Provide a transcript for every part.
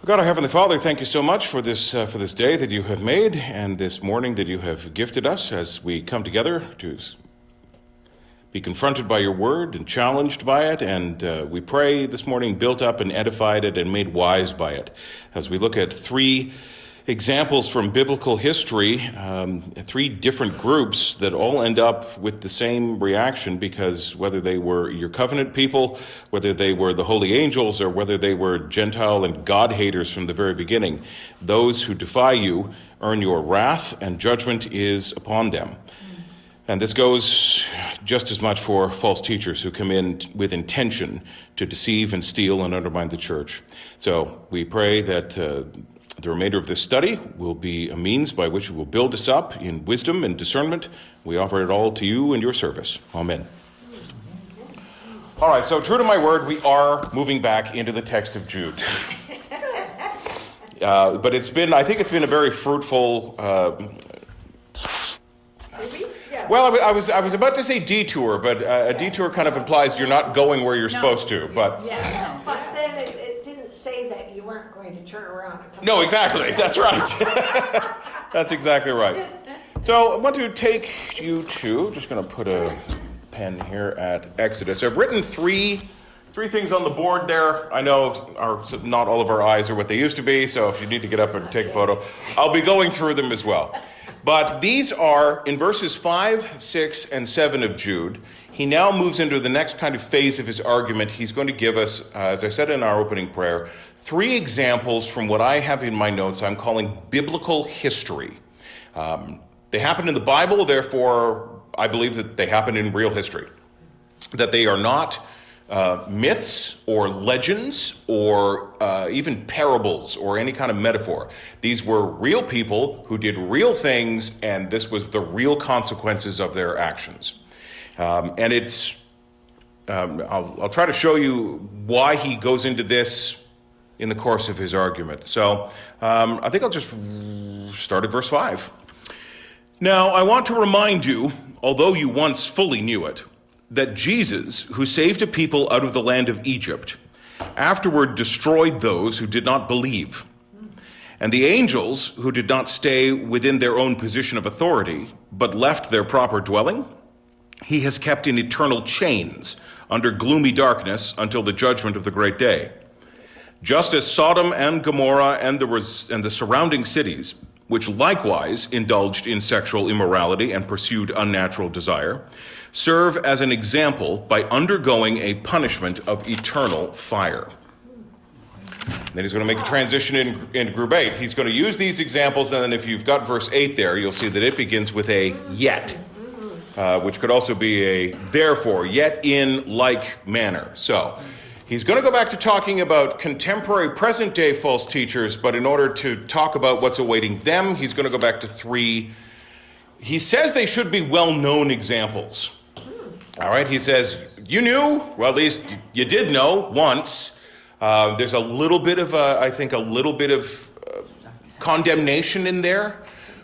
God, our Heavenly Father, thank you so much for this day that you have made and this morning that you have gifted us as we come together to be confronted by your word and challenged by it. And we pray this morning built up and edified it and made wise by it. As we look at three examples from biblical history, three different groups that all end up with the same reaction, because whether they were your covenant people, whether they were the holy angels, or whether they were Gentile and God haters from the very beginning, those who defy you earn your wrath, and judgment is upon them. And this goes just as much for false teachers who come in with intention to deceive and steal and undermine the church. So we pray that the remainder of this study will be a means by which we will build us up in wisdom and discernment. We offer it all to you and your service. Amen. All right, so true to my word, we are moving back into the text of Jude. But I think it's been a very fruitful, well, I was about to say detour, but a detour kind of implies you're not going where you're supposed to. But then it didn't say that you weren't going to turn around and come No, back. exactly. That's right. That's exactly right. So I want to take you to, just going to put a pen here at Exodus. I've written three things on the board there. I know not all of our eyes are what they used to be, so if you need to get up and take a photo, I'll be going through them as well. But these are in verses 5, 6, and 7 of Jude. He now moves into the next kind of phase of his argument. He's going to give us, as I said in our opening prayer, three examples from what I have in my notes I'm calling biblical history. They happen in the Bible, therefore I believe that they happen in real history. That they are not myths or legends or even parables or any kind of metaphor. These were real people who did real things, and this was the real consequences of their actions. And it's, I'll try to show you why he goes into this in the course of his argument. So I think I'll just start at verse 5. Now, I want to remind you, although you once fully knew it, that Jesus, who saved a people out of the land of Egypt, afterward destroyed those who did not believe. And the angels, who did not stay within their own position of authority, but left their proper dwelling, he has kept in eternal chains under gloomy darkness until the judgment of the great day. Just as Sodom and Gomorrah and the surrounding cities, which likewise indulged in sexual immorality and pursued unnatural desire, serve as an example by undergoing a punishment of eternal fire. And then he's going to make a transition in group 8. He's going to use these examples, and then if you've got verse 8 there, you'll see that it begins with a yet, which could also be a therefore, yet in like manner. So he's going to go back to talking about contemporary present-day false teachers, but in order to talk about what's awaiting them, he's going to go back to 3. He says they should be well-known examples. All right, he says, you knew, well, at least you did know once. There's a little bit of, condemnation in there,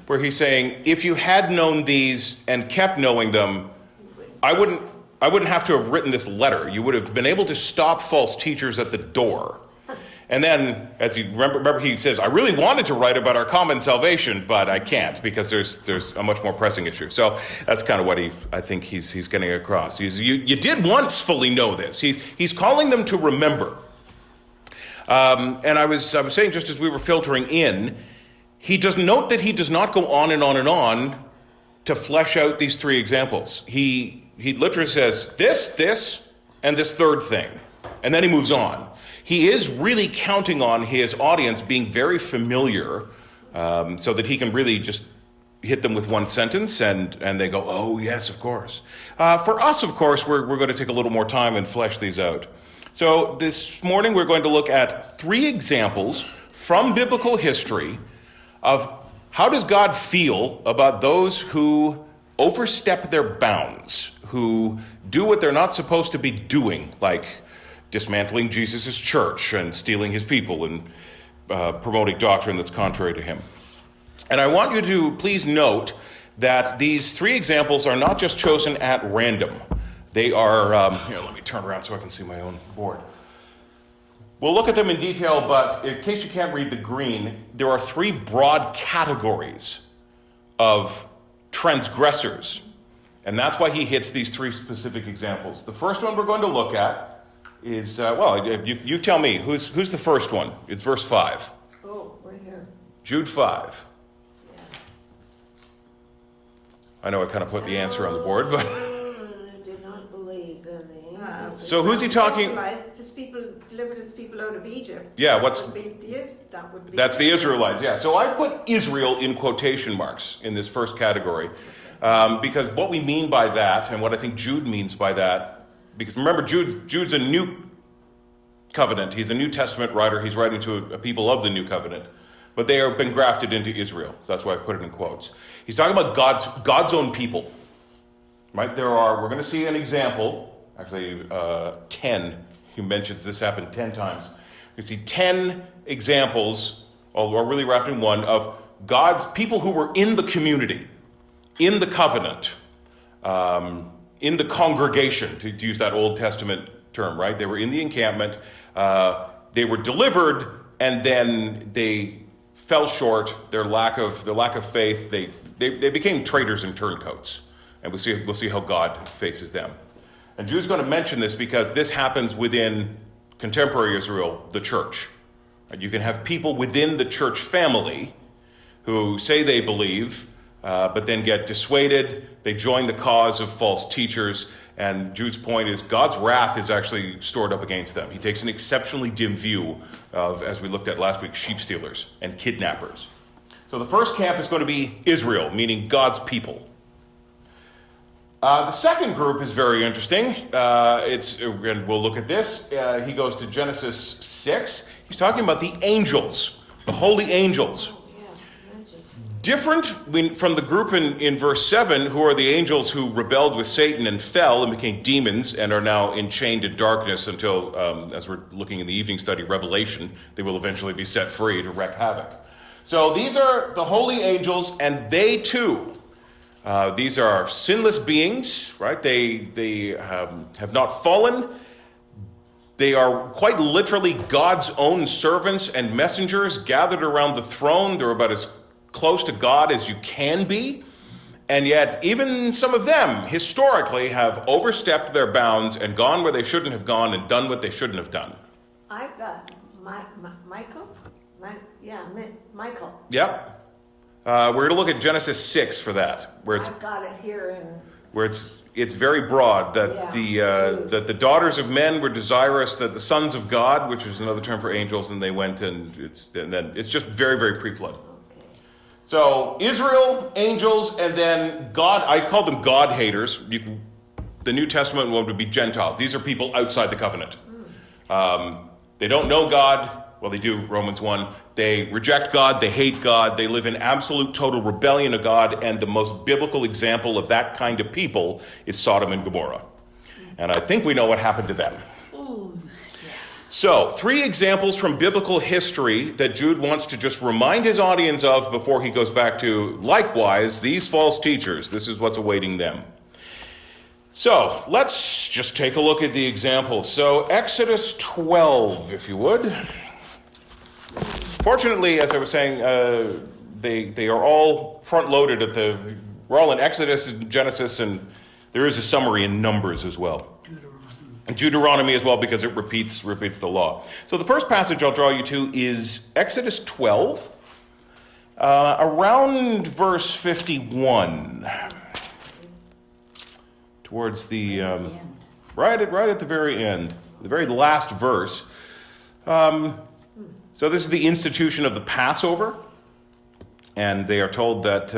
where he's saying, if you had known these and kept knowing them, I wouldn't have to have written this letter. You would have been able to stop false teachers at the door. And then, as you remember, he says, I really wanted to write about our common salvation, but I can't because there's a much more pressing issue. So that's kind of what I think he's getting across. You did once fully know this. He's calling them to remember. And I was saying, just as we were filtering in, he does note that he does not go on and on and on to flesh out these 3 examples. He literally says this, and this third thing, and then he moves on. He is really counting on his audience being very familiar so that he can really just hit them with one sentence and they go, oh, yes, of course. For us, of course, we're going to take a little more time and flesh these out. So this morning we're going to look at 3 examples from biblical history of how does God feel about those who overstep their bounds, who do what they're not supposed to be doing, like dismantling Jesus' church and stealing his people and promoting doctrine that's contrary to him. And I want you to please note that these 3 examples are not just chosen at random. They are, here, let me turn around so I can see my own board. We'll look at them in detail, but in case you can't read the green, there are three broad categories of transgressors. And that's why he hits these three specific examples. The first one we're going to look at is, you tell me, who's the first one? It's verse 5. Oh, right here. Jude 5. Yeah. I know I kind of put the answer on the board, but... I did not believe in the angels. So who's he talking? Israelites, delivered his people out of Egypt. Yeah, That's the Israelites, yeah. So I've put Israel in quotation marks in this first category. Because what we mean by that, and what I think Jude means by that, because remember, Jude's a new covenant. He's a New Testament writer. He's writing to a people of the new covenant. But they have been grafted into Israel. So that's why I put it in quotes. He's talking about God's own people. Right? We're going to see an example, actually 10. He mentions this happened 10 times. You see 10 examples, or really wrapped in one, of God's people who were in the community, in the covenant, in the congregation, to use that Old Testament term, right? They were in the encampment, they were delivered, and then they fell short. Their lack of faith, they became traitors and turncoats, and we'll see how God faces them. And Jude's going to mention this because this happens within contemporary Israel, the church. And you can have people within the church family who say they believe, but then get dissuaded. They join the cause of false teachers. And Jude's point is God's wrath is actually stored up against them. He takes an exceptionally dim view of, as we looked at last week, sheep stealers and kidnappers. So the first camp is going to be Israel, meaning God's people. The second group is very interesting. And we'll look at this. He goes to Genesis 6. He's talking about the angels, the holy angels. Different from the group in verse 7, who are the angels who rebelled with Satan and fell and became demons and are now enchained in darkness until, as we're looking in the evening study, Revelation, they will eventually be set free to wreak havoc. So these are the holy angels, and they too, these are sinless beings, right? They have not fallen. They are quite literally God's own servants and messengers gathered around the throne. They're about as close to God as you can be. And yet, even some of them, historically, have overstepped their bounds and gone where they shouldn't have gone and done what they shouldn't have done. I've got Michael? Michael. Yep. We're going to look at Genesis 6 for that. I've got it here where it's very broad that that the daughters of men were desirous that the sons of God, which is another term for angels, and they went and then it's just very, very pre-flood. Okay. So Israel, angels, and then God. I call them God haters. The New Testament one would be Gentiles. These are people outside the covenant. They don't know God. Well, they do, Romans 1. They reject God, they hate God, they live in absolute total rebellion of God, and the most biblical example of that kind of people is Sodom and Gomorrah. And I think we know what happened to them. Ooh, yeah. So, 3 examples from biblical history that Jude wants to just remind his audience of before he goes back to, likewise, these false teachers. This is what's awaiting them. So, let's just take a look at the examples. So, Exodus 12, if you would. Fortunately, as I was saying, they are all front-loaded we're all in Exodus and Genesis, and there is a summary in Numbers as well. Deuteronomy as well, because it repeats the law. So the first passage I'll draw you to is Exodus 12, around verse 51, towards the right at the very end, the very last verse. So this is the institution of the Passover, and they are told that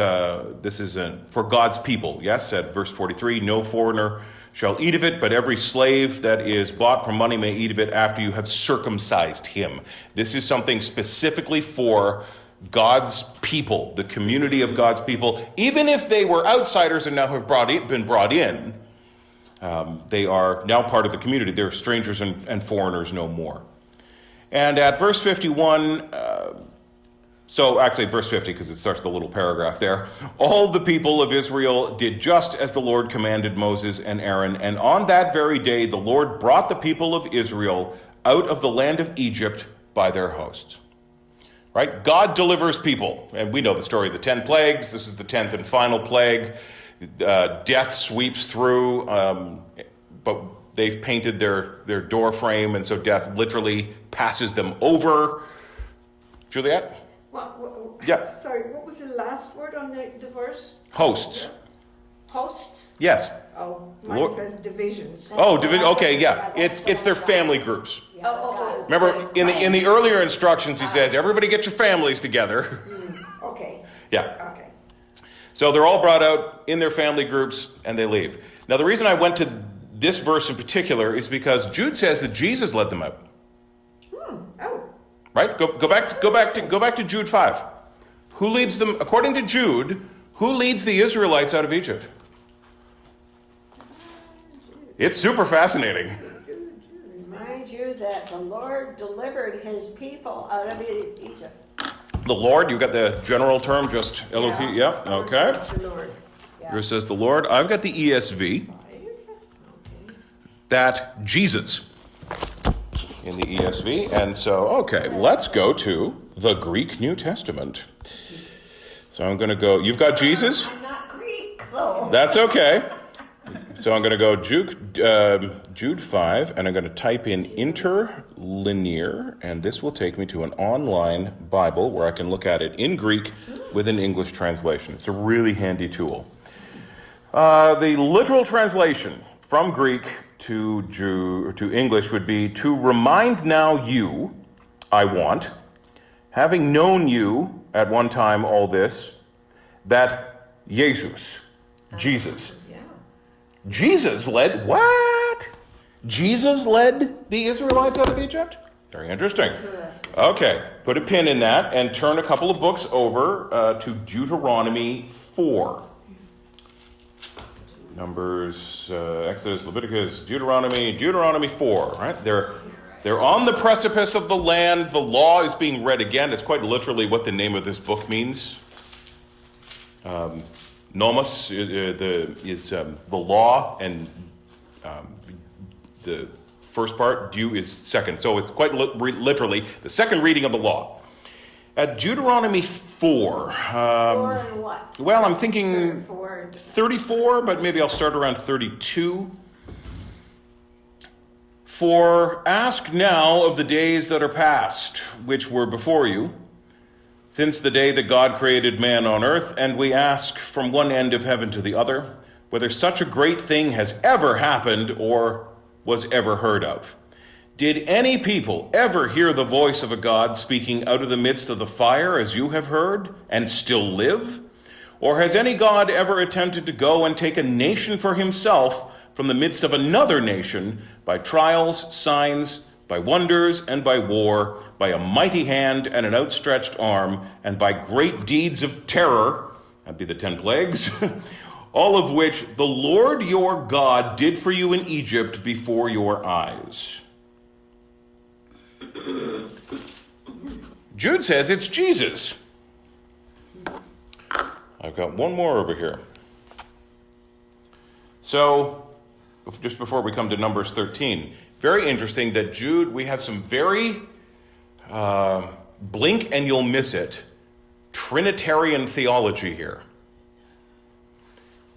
this is for God's people. Yes, at verse 43, no foreigner shall eat of it, but every slave that is bought for money may eat of it after you have circumcised him. This is something specifically for God's people, the community of God's people. Even if they were outsiders and now have been brought in, they are now part of the community. They're strangers and foreigners no more. And at verse 51, so actually verse 50, because it starts the little paragraph there. All the people of Israel did just as the Lord commanded Moses and Aaron. And on that very day, the Lord brought the people of Israel out of the land of Egypt by their hosts. Right? God delivers people. And we know the story of the 10 plagues. This is the 10th and final plague. Death sweeps through, but they've painted their door frame, and so death literally passes them over. Juliet? Yeah. Sorry, what was the last word on the verse? Hosts. Hosts? Yes. Oh, mine Lord- says divisions. Oh, okay, yeah. It's their family groups. Remember, in the earlier instructions, he says, everybody get your families together. Okay, Yeah. okay. So they're all brought out in their family groups, and they leave. Now, the reason I went to this verse in particular is because Jude says that Jesus led them out. Oh, Right? Go back to Jude 5. Who leads them, according to Jude, who leads the Israelites out of Egypt? It's super fascinating. Remind you that the Lord delivered his people out of Egypt. The Lord, you got the general term, just Elohim. Yeah, okay. that's the Lord. Here says the Lord. I've got the ESV. That Jesus in the ESV. And so, okay, let's go to the Greek New Testament. So I'm going to go, you've got Jesus? I'm not Greek, though. That's okay. So I'm going to go Jude 5, and I'm going to type in interlinear, and this will take me to an online Bible where I can look at it in Greek with an English translation. It's a really handy tool. The literal translation from Greek to English would be, to remind now you, I want, having known you at one time all this, that Jesus led, what? Jesus led the Israelites out of Egypt? Very interesting. Okay, put a pin in that and turn a couple of books over to Deuteronomy 4. Numbers, Exodus, Leviticus, Deuteronomy 4, right? They're on the precipice of the land. The law is being read again. It's quite literally what the name of this book means. Nomos is the law, and the first part, due, is second. So it's quite literally the second reading of the law. At Deuteronomy 4. 4 and what? Well, I'm thinking 4. 34, but maybe I'll start around 32. For ask now of the days that are past, which were before you, since the day that God created man on earth, and we ask from one end of heaven to the other, whether such a great thing has ever happened or was ever heard of. Did any people ever hear the voice of a God speaking out of the midst of the fire as you have heard and still live? Or has any God ever attempted to go and take a nation for himself from the midst of another nation by trials, signs, by wonders, and by war, by a mighty hand and an outstretched arm, and by great deeds of terror, that'd be the 10 plagues, all of which the Lord your God did for you in Egypt before your eyes? Jude says it's Jesus. I've got one more over here. So, just before we come to Numbers 13, very interesting that Jude, we have some very, blink and you'll miss it, Trinitarian theology here.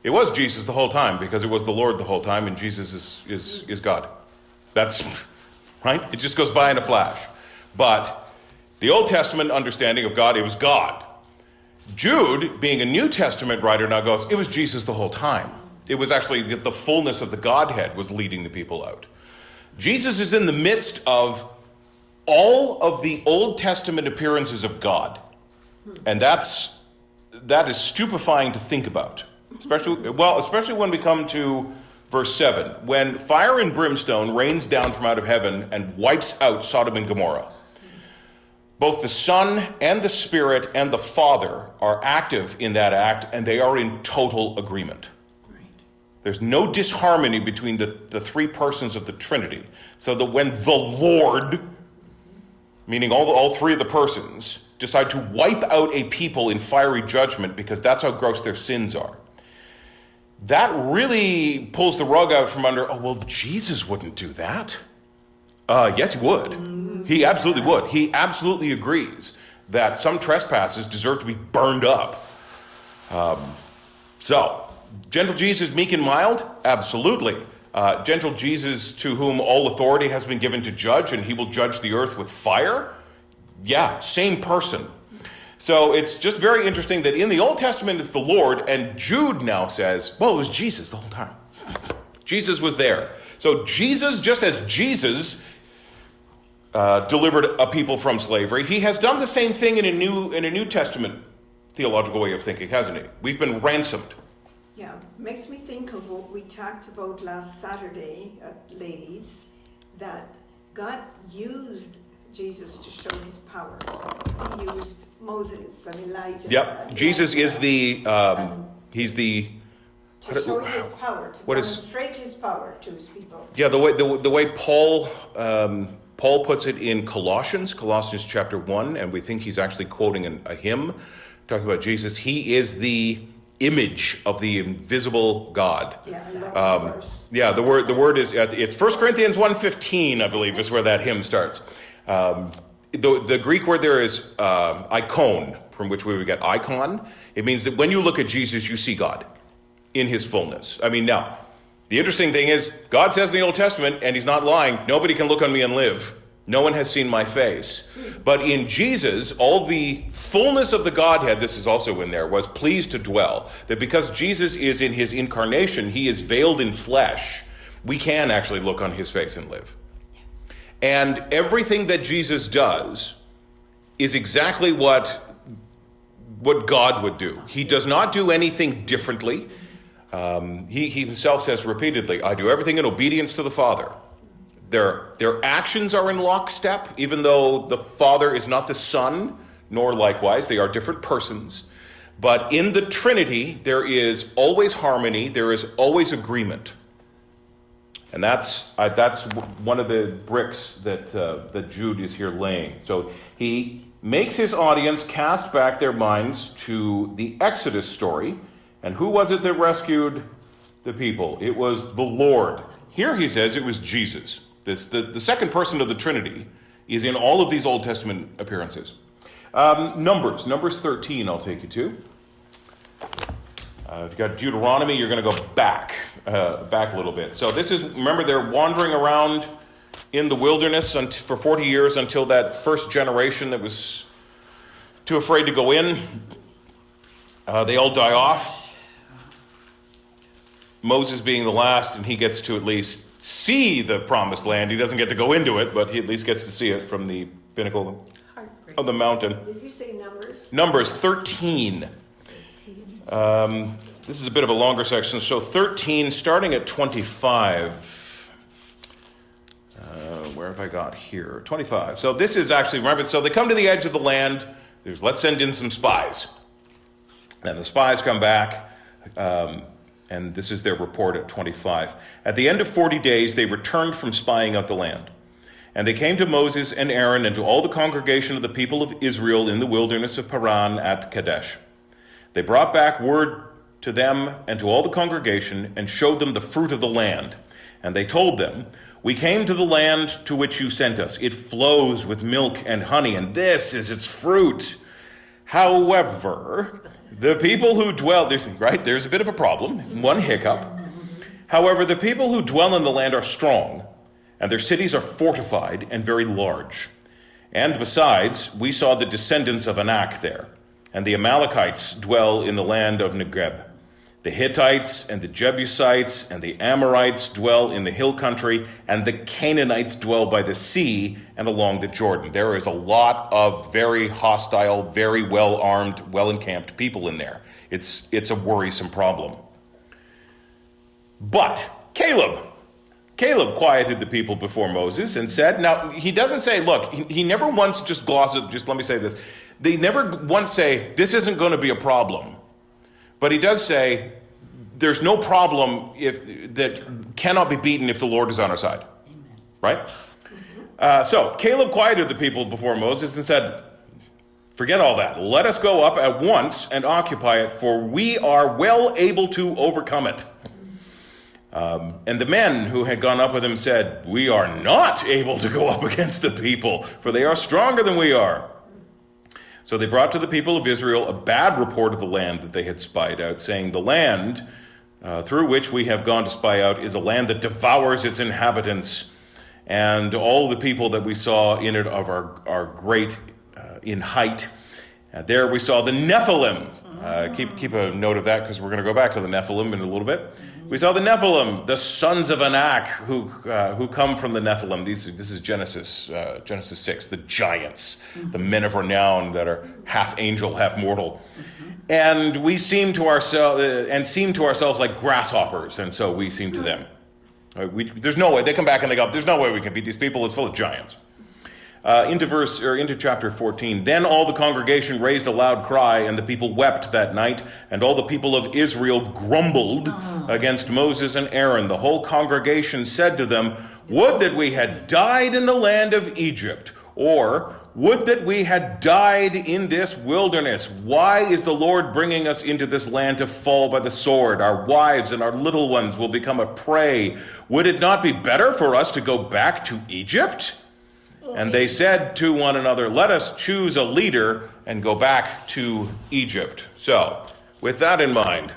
It was Jesus the whole time because it was the Lord the whole time, and Jesus is God. That's right? It just goes by in a flash. But the Old Testament understanding of God, it was God. Jude, being a New Testament writer, now goes, it was Jesus the whole time. It was actually the fullness of the Godhead was leading the people out. Jesus is in the midst of all of the Old Testament appearances of God. And that is stupefying to think about. Especially when we come to verse 7, when fire and brimstone rains down from out of heaven and wipes out Sodom and Gomorrah. Both the Son and the Spirit and the Father are active in that act, and they are in total agreement. Right. There's no disharmony between the three persons of the Trinity. So that when the Lord, meaning all three of the persons, decide to wipe out a people in fiery judgment because that's how gross their sins are, that really pulls the rug out from under, oh, well, Jesus wouldn't do that. Yes, he would. He absolutely would. He absolutely agrees that some trespasses deserve to be burned up. So, gentle Jesus, meek and mild? Absolutely. Gentle Jesus, to whom all authority has been given to judge, and he will judge the earth with fire? Yeah, same person. So it's just very interesting that in the Old Testament it's the Lord, and Jude now says, well, it was Jesus the whole time. Jesus was there. So Jesus, just as Jesus delivered a people from slavery, he has done the same thing in a New Testament theological way of thinking, hasn't he? We've been ransomed. Yeah, makes me think of what we talked about last Saturday, ladies, that God used Jesus to show his power. He used Moses and Elijah. Yep, Jesus is he's the... To show his power, to demonstrate his power to his people. Yeah, the way Paul puts it in Colossians chapter 1, and we think he's actually quoting a hymn talking about Jesus. He is the image of the invisible God. Yeah, I love the verse. Yeah, the word is, it's 1 Corinthians 1:15, I believe, is where that hymn starts. The Greek word there is icon, from which we would get icon. It means that when you look at Jesus, you see God in his fullness. I mean, now, the interesting thing is, God says in the Old Testament, and he's not lying, nobody can look on me and live. No one has seen my face. But in Jesus, all the fullness of the Godhead, this is also in there, was pleased to dwell. That because Jesus is in his incarnation, he is veiled in flesh, we can actually look on his face and live. And everything that Jesus does is exactly what God would do. He does not do anything differently. He himself says repeatedly, I do everything in obedience to the Father. Their actions are in lockstep, even though the Father is not the Son, nor likewise. They are different persons. But in the Trinity, there is always harmony. There is always agreement. And that's one of the bricks that Jude is here laying. So he makes his audience cast back their minds to the Exodus story. And who was it that rescued the people? It was the Lord. Here he says it was Jesus. The second person of the Trinity is in all of these Old Testament appearances. Numbers 13 I'll take you to. If you've got Deuteronomy, you're going to go back a little bit. So this is, remember, they're wandering around in the wilderness for 40 years until that first generation that was too afraid to go in. They all die off. Moses being the last, and he gets to at least see the promised land. He doesn't get to go into it, but he at least gets to see it from the pinnacle of the mountain. Did you say Numbers? Numbers 13. This is a bit of a longer section, so 13, starting at 25. Where have I got here? 25. So this is actually, remember, so they come to the edge of the land. Let's send in some spies. And the spies come back, and this is their report at 25. At the end of 40 days, they returned from spying out the land. And they came to Moses and Aaron and to all the congregation of the people of Israel in the wilderness of Paran at Kadesh. They brought back word to them and to all the congregation and showed them the fruit of the land. And they told them, we came to the land to which you sent us. It flows with milk and honey, and this is its fruit. However, the people who dwell, there's a bit of a problem, one hiccup. However, the people who dwell in the land are strong, and their cities are fortified and very large. And besides, we saw the descendants of Anak there, and the Amalekites dwell in the land of Negeb. The Hittites and the Jebusites and the Amorites dwell in the hill country, and the Canaanites dwell by the sea and along the Jordan. There is a lot of very hostile, very well-armed, well-encamped people in there. It's a worrisome problem. But Caleb quieted the people before Moses and said, now he doesn't say, look, he never once just glosses, just let me say this. They never once say, this isn't going to be a problem. But he does say, there's no problem that cannot be beaten if the Lord is on our side. Amen. Right? Mm-hmm. So Caleb quieted the people before Moses and said, forget all that. Let us go up at once and occupy it, for we are well able to overcome it. And the men who had gone up with him said, "We are not able to go up against the people, for they are stronger than we are." So they brought to the people of Israel a bad report of the land that they had spied out, saying, "The land through which we have gone to spy out is a land that devours its inhabitants, and all the people that we saw in it are great in height. There we saw the Nephilim." Keep a note of that, because we're going to go back to the Nephilim in a little bit. We saw the Nephilim, the sons of Anak, who come from the Nephilim. This is Genesis 6, the giants, the men of renown that are half angel, half mortal. And we seem to ourselves like grasshoppers, and so we seem to them. There's no way. They come back and they go, "There's no way we can beat these people. It's full of giants." Into chapter 14. Then all the congregation raised a loud cry, and the people wept that night, and all the people of Israel grumbled against Moses and Aaron. The whole congregation said to them, "Would that we had died in the land of Egypt, or would that we had died in this wilderness. Why is the Lord bringing us into this land to fall by the sword? Our wives and our little ones will become a prey. Would it not be better for us to go back to Egypt?" And they said to one another, "Let us choose a leader and go back to Egypt." So, with that in mind,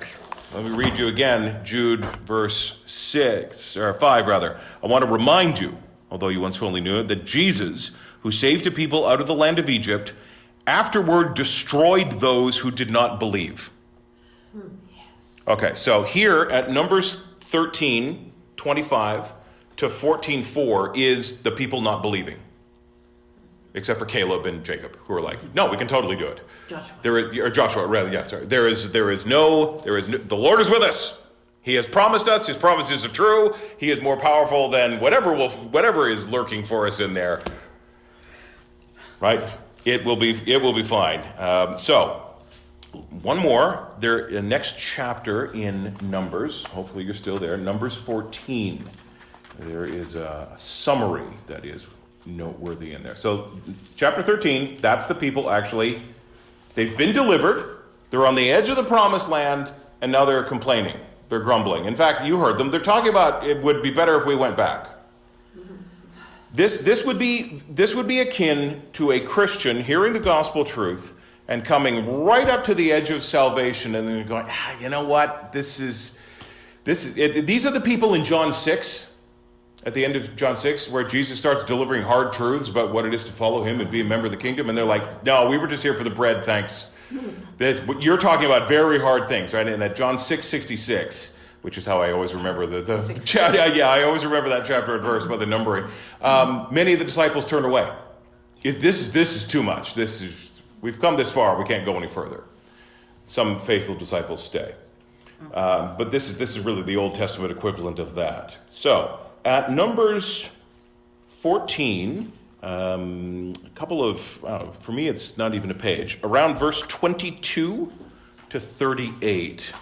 let me read you again Jude verse 5 rather. "I want to remind you, although you once fully knew it, that Jesus, who saved a people out of the land of Egypt, afterward destroyed those who did not believe." Okay, so here at Numbers 13:25 to 14:4 is the people not believing. Except for Caleb and Jacob, who are like, "No, we can totally do it." Joshua, rather, yeah, sorry. There is no, the Lord is with us. He has promised us. His promises are true. He is more powerful than whatever is lurking for us in there. Right? It will be fine. So, one more. The next chapter in Numbers. Hopefully, you're still there. Numbers 14. There is a summary that is noteworthy in there. So chapter 13, that's the people actually, they've been delivered, they're on the edge of the promised land, and now they're complaining, they're grumbling. In fact, you heard them, they're talking about it would be better if we went back. This would be akin to a Christian hearing the gospel truth and coming right up to the edge of salvation and then going, "You know what, these are the people in John 6, at the end of John 6, where Jesus starts delivering hard truths about what it is to follow him and be a member of the kingdom. And they're like, "No, we were just here for the bread, thanks." You're talking about very hard things, right? And at John 6:66, which is how I always remember I always remember that chapter and verse about the numbering. Many of the disciples turned away. This is too much. We've come this far, we can't go any further. Some faithful disciples stay. But this is really the Old Testament equivalent of that. So, at Numbers 14, a couple of, for me it's not even a page, around verse 22 to 38.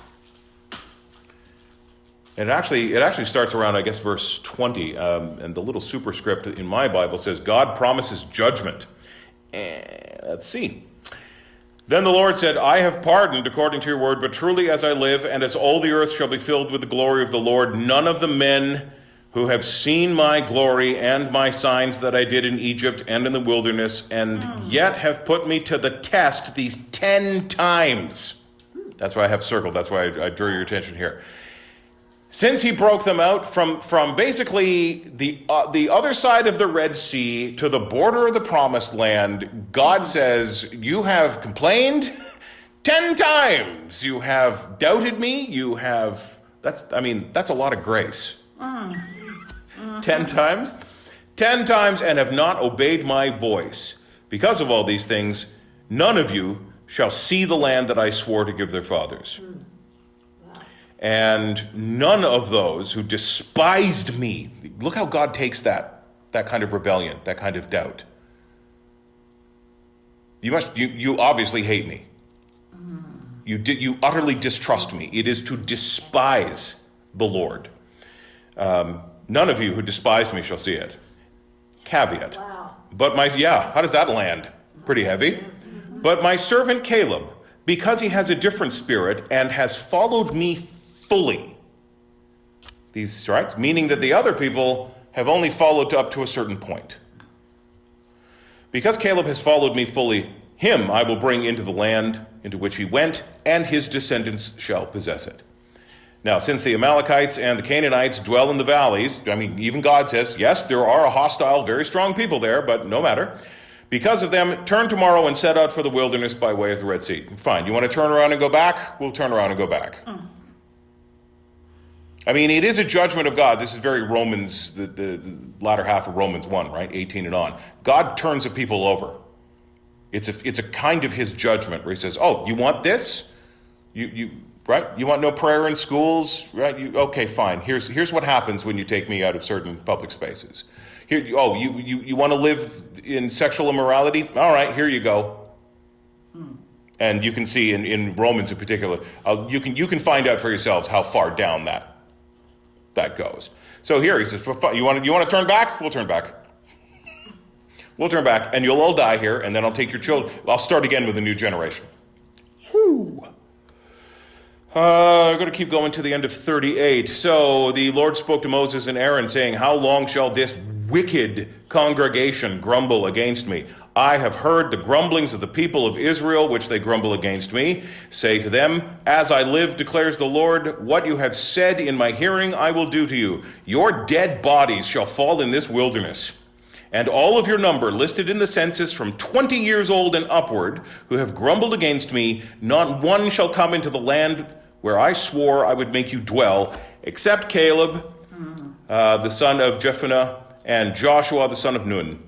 And it actually starts around, I guess, verse 20, and the little superscript in my Bible says, "God promises judgment." Let's see. "Then the Lord said, I have pardoned according to your word, but truly as I live, and as all the earth shall be filled with the glory of the Lord, none of the men who have seen my glory and my signs that I did in Egypt and in the wilderness, and yet have put me to the test these 10 times. That's why I have circled. That's why I drew your attention here. Since he broke them out from basically the other side of the Red Sea to the border of the Promised Land, God says, you have complained 10 times. You have doubted me. That's a lot of grace. 10 times? 10 times and have not obeyed my voice. Because of all these things, none of you shall see the land that I swore to give their fathers. And none of those who despised me, look how God takes that kind of rebellion, that kind of doubt. You obviously hate me. You utterly distrust me. It is to despise the Lord. None of you who despise me shall see it. Caveat. Wow. But how does that land? Pretty heavy. But my servant Caleb, because he has a different spirit and has followed me fully. These, right? Meaning that the other people have only followed up to a certain point. Because Caleb has followed me fully, him I will bring into the land into which he went, and his descendants shall possess it. Now, since the Amalekites and the Canaanites dwell in the valleys, I mean, even God says, yes, there are a hostile, very strong people there, but no matter. Because of them, turn tomorrow and set out for the wilderness by way of the Red Sea. Fine, you want to turn around and go back? We'll turn around and go back. I mean, it is a judgment of God. This is very Romans, the latter half of Romans 1, right? 18 and on. God turns a people over. It's a kind of his judgment where he says, oh, you want this? Right? You want no prayer in schools? Right? Okay, fine. Here's what happens when you take me out of certain public spaces. Here, you want to live in sexual immorality? All right, here you go. And you can see in Romans in particular, you can find out for yourselves how far down that goes. So here he says, you want to turn back? We'll turn back. We'll turn back, and you'll all die here, and then I'll take your children. I'll start again with a new generation. Whew. I'm going to keep going to the end of 38. So the Lord spoke to Moses and Aaron, saying, how long shall this wicked congregation grumble against me? I have heard the grumblings of the people of Israel, which they grumble against me. Say to them, as I live, declares the Lord, what you have said in my hearing I will do to you. Your dead bodies shall fall in this wilderness. And all of your number listed in the census from 20 years old and upward, who have grumbled against me, not one shall come into the land where I swore I would make you dwell, except Caleb, the son of Jephunneh, and Joshua, the son of Nun.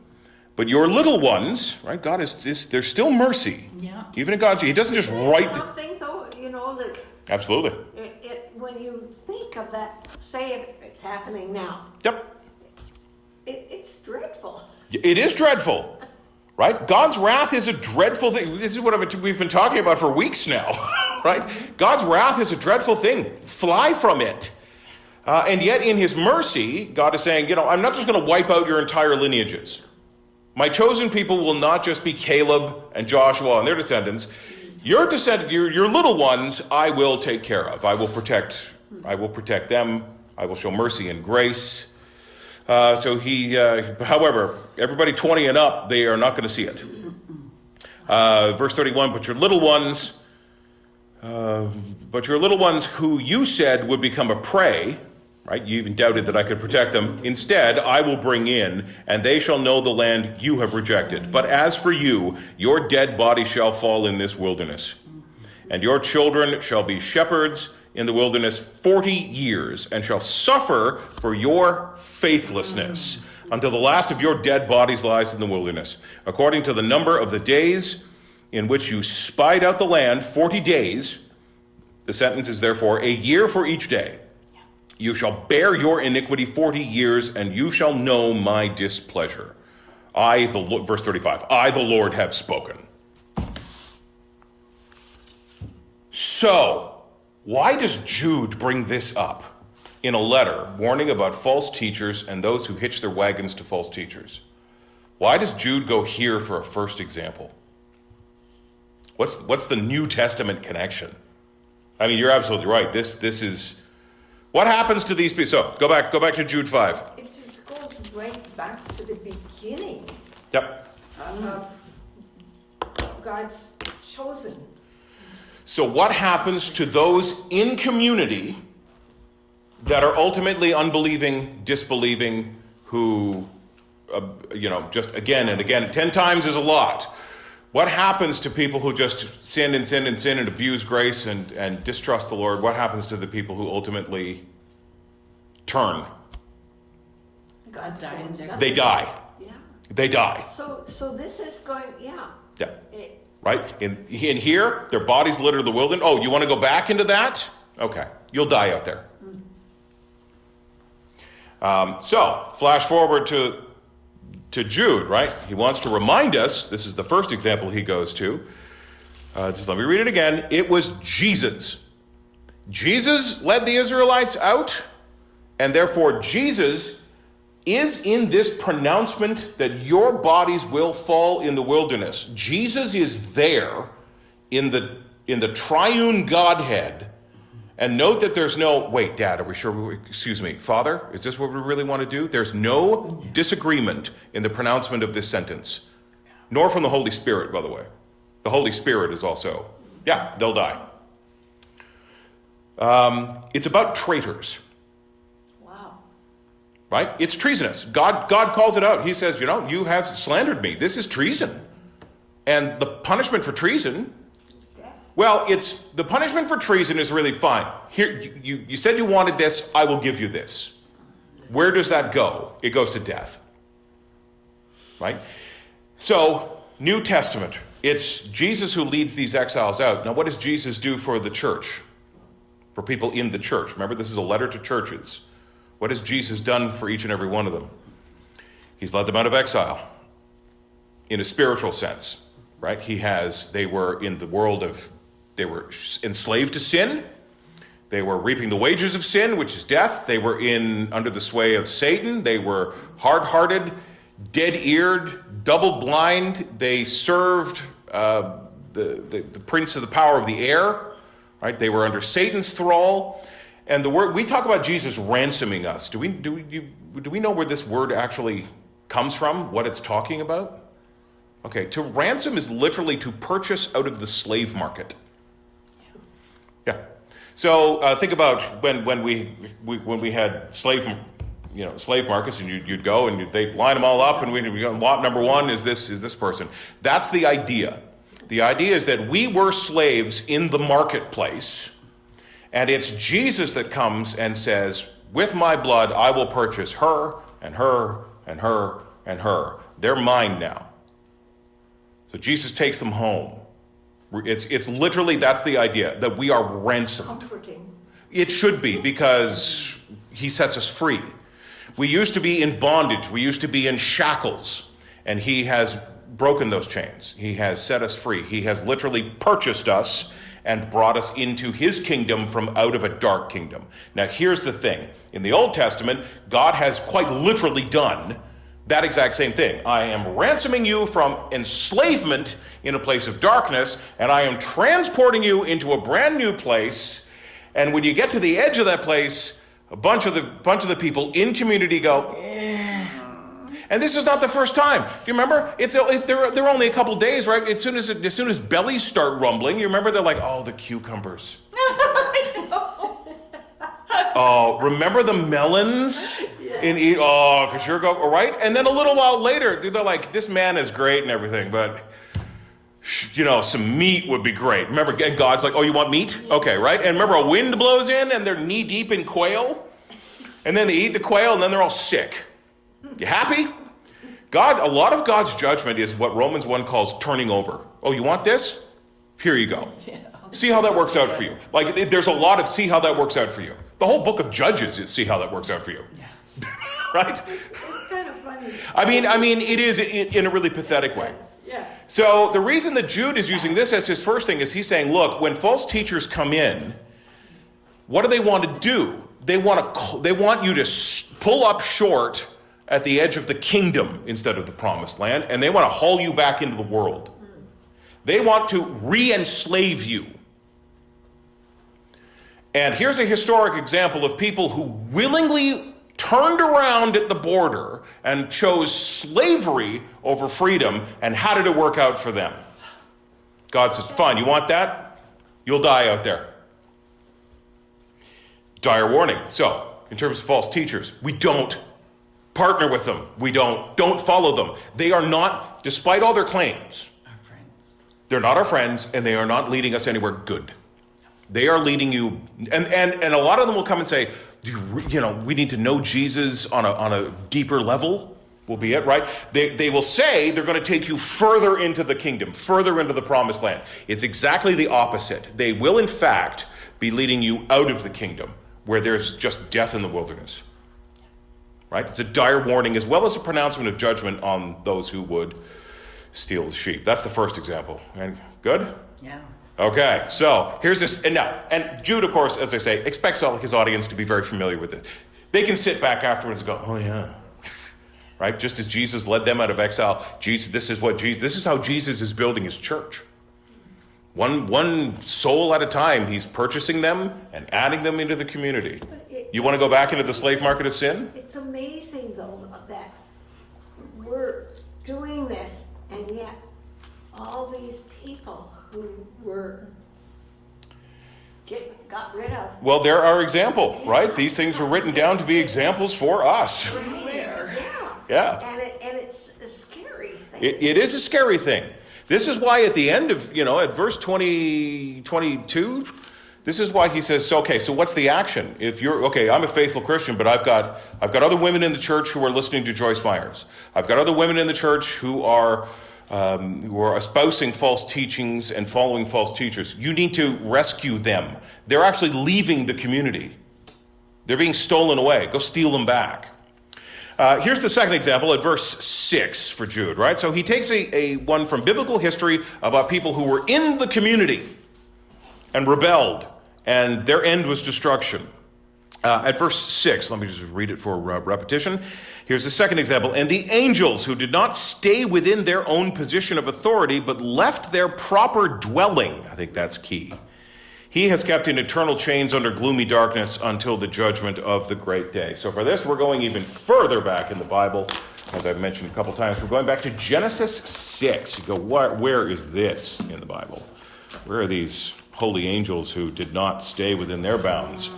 But your little ones, right, God is there's still mercy. Yeah. Even in God, he doesn't just write. Something though, that. Absolutely. When you think of that, say it's happening now. Yep. It's dreadful. It is dreadful, right? God's wrath is a dreadful thing. This is what we've been talking about for weeks now, right? God's wrath is a dreadful thing. Fly from it. And yet in his mercy, God is saying, I'm not just going to wipe out your entire lineages. My chosen people will not just be Caleb and Joshua and their descendants. Your little ones, I will take care of. I will protect them. I will show mercy and grace. However, everybody 20 and up, they are not going to see it. Verse 31, but your little ones who you said would become a prey, right? You even doubted that I could protect them. Instead, I will bring in, and they shall know the land you have rejected. But as for you, your dead body shall fall in this wilderness, and your children shall be shepherds in the wilderness 40 years, and shall suffer for your faithlessness until the last of your dead bodies lies in the wilderness. According to the number of the days in which you spied out the land, 40 days, the sentence is therefore a year for each day. You shall bear your iniquity 40 years, and you shall know my displeasure. Verse 35, I, the Lord, have spoken. So, why does Jude bring this up in a letter warning about false teachers and those who hitch their wagons to false teachers? Why does Jude go here for a first example? What's the New Testament connection? I mean, you're absolutely right. This is what happens to these people. So go back to Jude 5. It just goes right back to the beginning. Yep. Of God's chosen. So what happens to those in community that are ultimately unbelieving, disbelieving, who, just again and again, 10 times is a lot. What happens to people who just sin and sin and sin and abuse grace and distrust the Lord? What happens to the people who ultimately turn? God died. They die. Yeah. They die. So this is going, yeah. Yeah. Right? In here, their bodies litter the wilderness. Oh, you want to go back into that? Okay. You'll die out there. So, flash forward to Jude, right? He wants to remind us, this is the first example he goes to. Just let me read it again. It was Jesus. Jesus led the Israelites out, and therefore Jesus is in this pronouncement that your bodies will fall in the wilderness. Jesus is there in the triune Godhead And note that there's no, wait, Dad, are we sure, excuse me, Father, is this what we really want to do? There's no disagreement in the pronouncement of this sentence, nor from the Holy Spirit, by the way. The Holy Spirit is also, yeah, they'll die. It's about traitors. Wow. Right? It's treasonous. God calls it out. He says, you have slandered me. This is treason. And the punishment for treason, well, the punishment for treason is really fine. Here, you said you wanted this, I will give you this. Where does that go? It goes to death. Right? So, New Testament, it's Jesus who leads these exiles out. Now, what does Jesus do for the church? For people in the church? Remember, this is a letter to churches. What has Jesus done for each and every one of them? He's led them out of exile in a spiritual sense, right? They were in the world they were enslaved to sin. They were reaping the wages of sin, which is death. They were under the sway of Satan. They were hard-hearted, dead-eared, double-blind. They served the prince of the power of the air, right? They were under Satan's thrall. And the word, we talk about Jesus ransoming us. Do we know where this word actually comes from? What it's talking about? Okay, to ransom is literally to purchase out of the slave market. Yeah. So think about when we had slave markets, and you'd go and they'd line them all up, and we'd go, lot number one is this person. That's the idea. The idea is that we were slaves in the marketplace, and it's Jesus that comes and says, with my blood, I will purchase her and her and her and her. They're mine now. So Jesus takes them home. It's literally, that's the idea, that we are ransomed. Comforting. It should be, because he sets us free. We used to be in bondage. We used to be in shackles. And he has broken those chains. He has set us free. He has literally purchased us and brought us into his kingdom from out of a dark kingdom. Now, here's the thing. In the Old Testament, God has quite literally done that exact same thing. I am ransoming you from enslavement in a place of darkness, and I am transporting you into a brand new place. And when you get to the edge of that place, a bunch of the people in community go, eh. And this is not the first time. Do you remember? They're only a couple days, right? As soon as bellies start rumbling, you remember they're like, oh, the cucumbers. I know. Oh, remember the melons? Yeah. Because you're going, right? And then a little while later, they're like, this man is great and everything, but some meat would be great. Remember, and God's like, oh, you want meat? Okay, right? And remember, a wind blows in and they're knee deep in quail, and then they eat the quail and then they're all sick. You happy? A lot of God's judgment is what Romans 1 calls turning over. Oh, you want this? Here you go. Yeah. See how that works out for you. Like, there's a lot of see how that works out for you. The whole book of Judges is see how that works out for you. Yeah. Right? It's kind of funny. I mean, it is in a really pathetic way. Yeah. So the reason that Jude is using this as his first thing is he's saying, look, when false teachers come in, what do they want to do? They want you to pull up short at the edge of the kingdom instead of the promised land, and they want to haul you back into the world. They want to re-enslave you. And here's a historic example of people who willingly turned around at the border and chose slavery over freedom, and how did it work out for them? God says, fine, you want that? You'll die out there. Dire warning. So, in terms of false teachers, we don't partner with them. We don't follow them. They are not, despite all their claims, Our friends. they're not our friends, and they are not leading us anywhere good. They are leading you, and a lot of them will come and say, we need to know Jesus on a deeper level, will be it, right? They will say they're going to take you further into the kingdom, further into the promised land. It's exactly the opposite. They will, in fact, be leading you out of the kingdom, where there's just death in the wilderness. Right? It's a dire warning as well as a pronouncement of judgment on those who would steal the sheep. That's the first example. And good? Yeah. Okay, so here's this, and Jude, of course, as I say, expects all his audience to be very familiar with it. They can sit back afterwards and go, oh yeah, right? Just as Jesus led them out of exile, this is how Jesus is building his church. One soul at a time, he's purchasing them and adding them into the community. It- You want to go back into the slave market of sin? It's amazing though that we're doing this and yet all these people who were got rid of. Well, they're our example, right? These things were written down to be examples for us. Yeah. And it's a scary thing. It is a scary thing. This is why at the end of, at verse 22, this is why he says, so what's the action? If you're, I'm a faithful Christian, but I've got other women in the church who are listening to Joyce Myers. I've got other women in the church who are espousing false teachings and following false teachers. You need to rescue them. They're actually leaving the community. They're being stolen away. Go steal them back. Here's the second example at verse 6 for Jude, right? So he takes a one from biblical history about people who were in the community and rebelled, and their end was destruction. At verse 6, let me just read it for repetition. Here's the second example. And the angels who did not stay within their own position of authority, but left their proper dwelling, I think that's key. He has kept in eternal chains under gloomy darkness until the judgment of the great day. So for this, we're going even further back in the Bible. As I've mentioned a couple times, we're going back to Genesis 6. You go, where is this in the Bible? Where are these holy angels who did not stay within their bounds?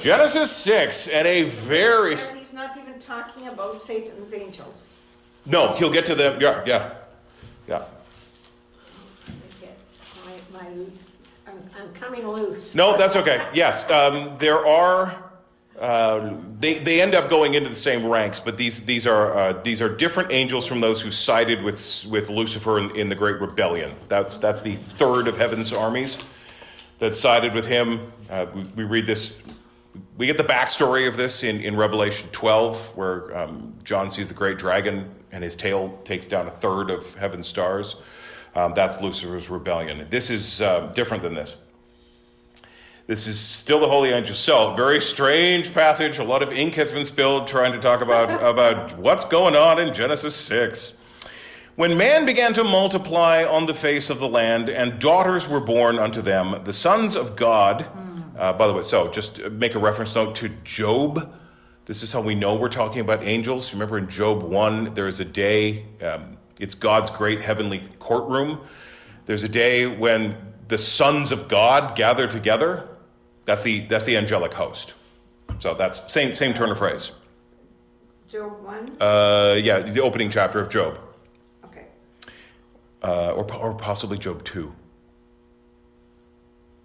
Genesis 6, and a very... He's not even talking about Satan's angels. No, he'll get to them. Yeah. I'm coming loose. No, that's okay. Yes, there are... They end up going into the same ranks, but these are different angels from those who sided with Lucifer in the Great Rebellion. That's the third of heaven's armies that sided with him. We read this... We get the backstory of this in Revelation 12, where John sees the great dragon and his tail takes down a third of heaven's stars. That's Lucifer's rebellion. This is different than this. This is still the holy angels. So, very strange passage. A lot of ink has been spilled trying to talk about what's going on in Genesis 6. When man began to multiply on the face of the land, and daughters were born unto them, the sons of God... by the way, so just make a reference note to Job. This is how we know we're talking about angels. Remember in Job 1, there is a day, it's God's great heavenly courtroom. There's a day when the sons of God gather together. That's the angelic host. So that's same turn of phrase. Job 1? Yeah, the opening chapter of Job. Okay. Or possibly Job 2.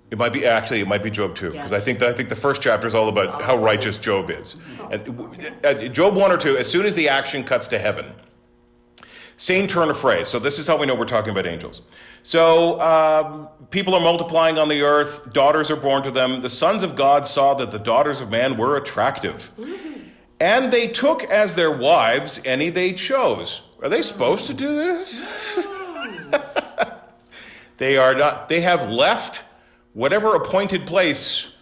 It might be Job 2, because I think the first chapter is all about how righteous Job is. And Job 1 or 2, as soon as the action cuts to heaven, same turn of phrase. So this is how we know we're talking about angels. So people are multiplying on the earth, daughters are born to them. The sons of God saw that the daughters of man were attractive. And they took as their wives any they chose. Are they supposed to do this? They are not. They have left whatever appointed place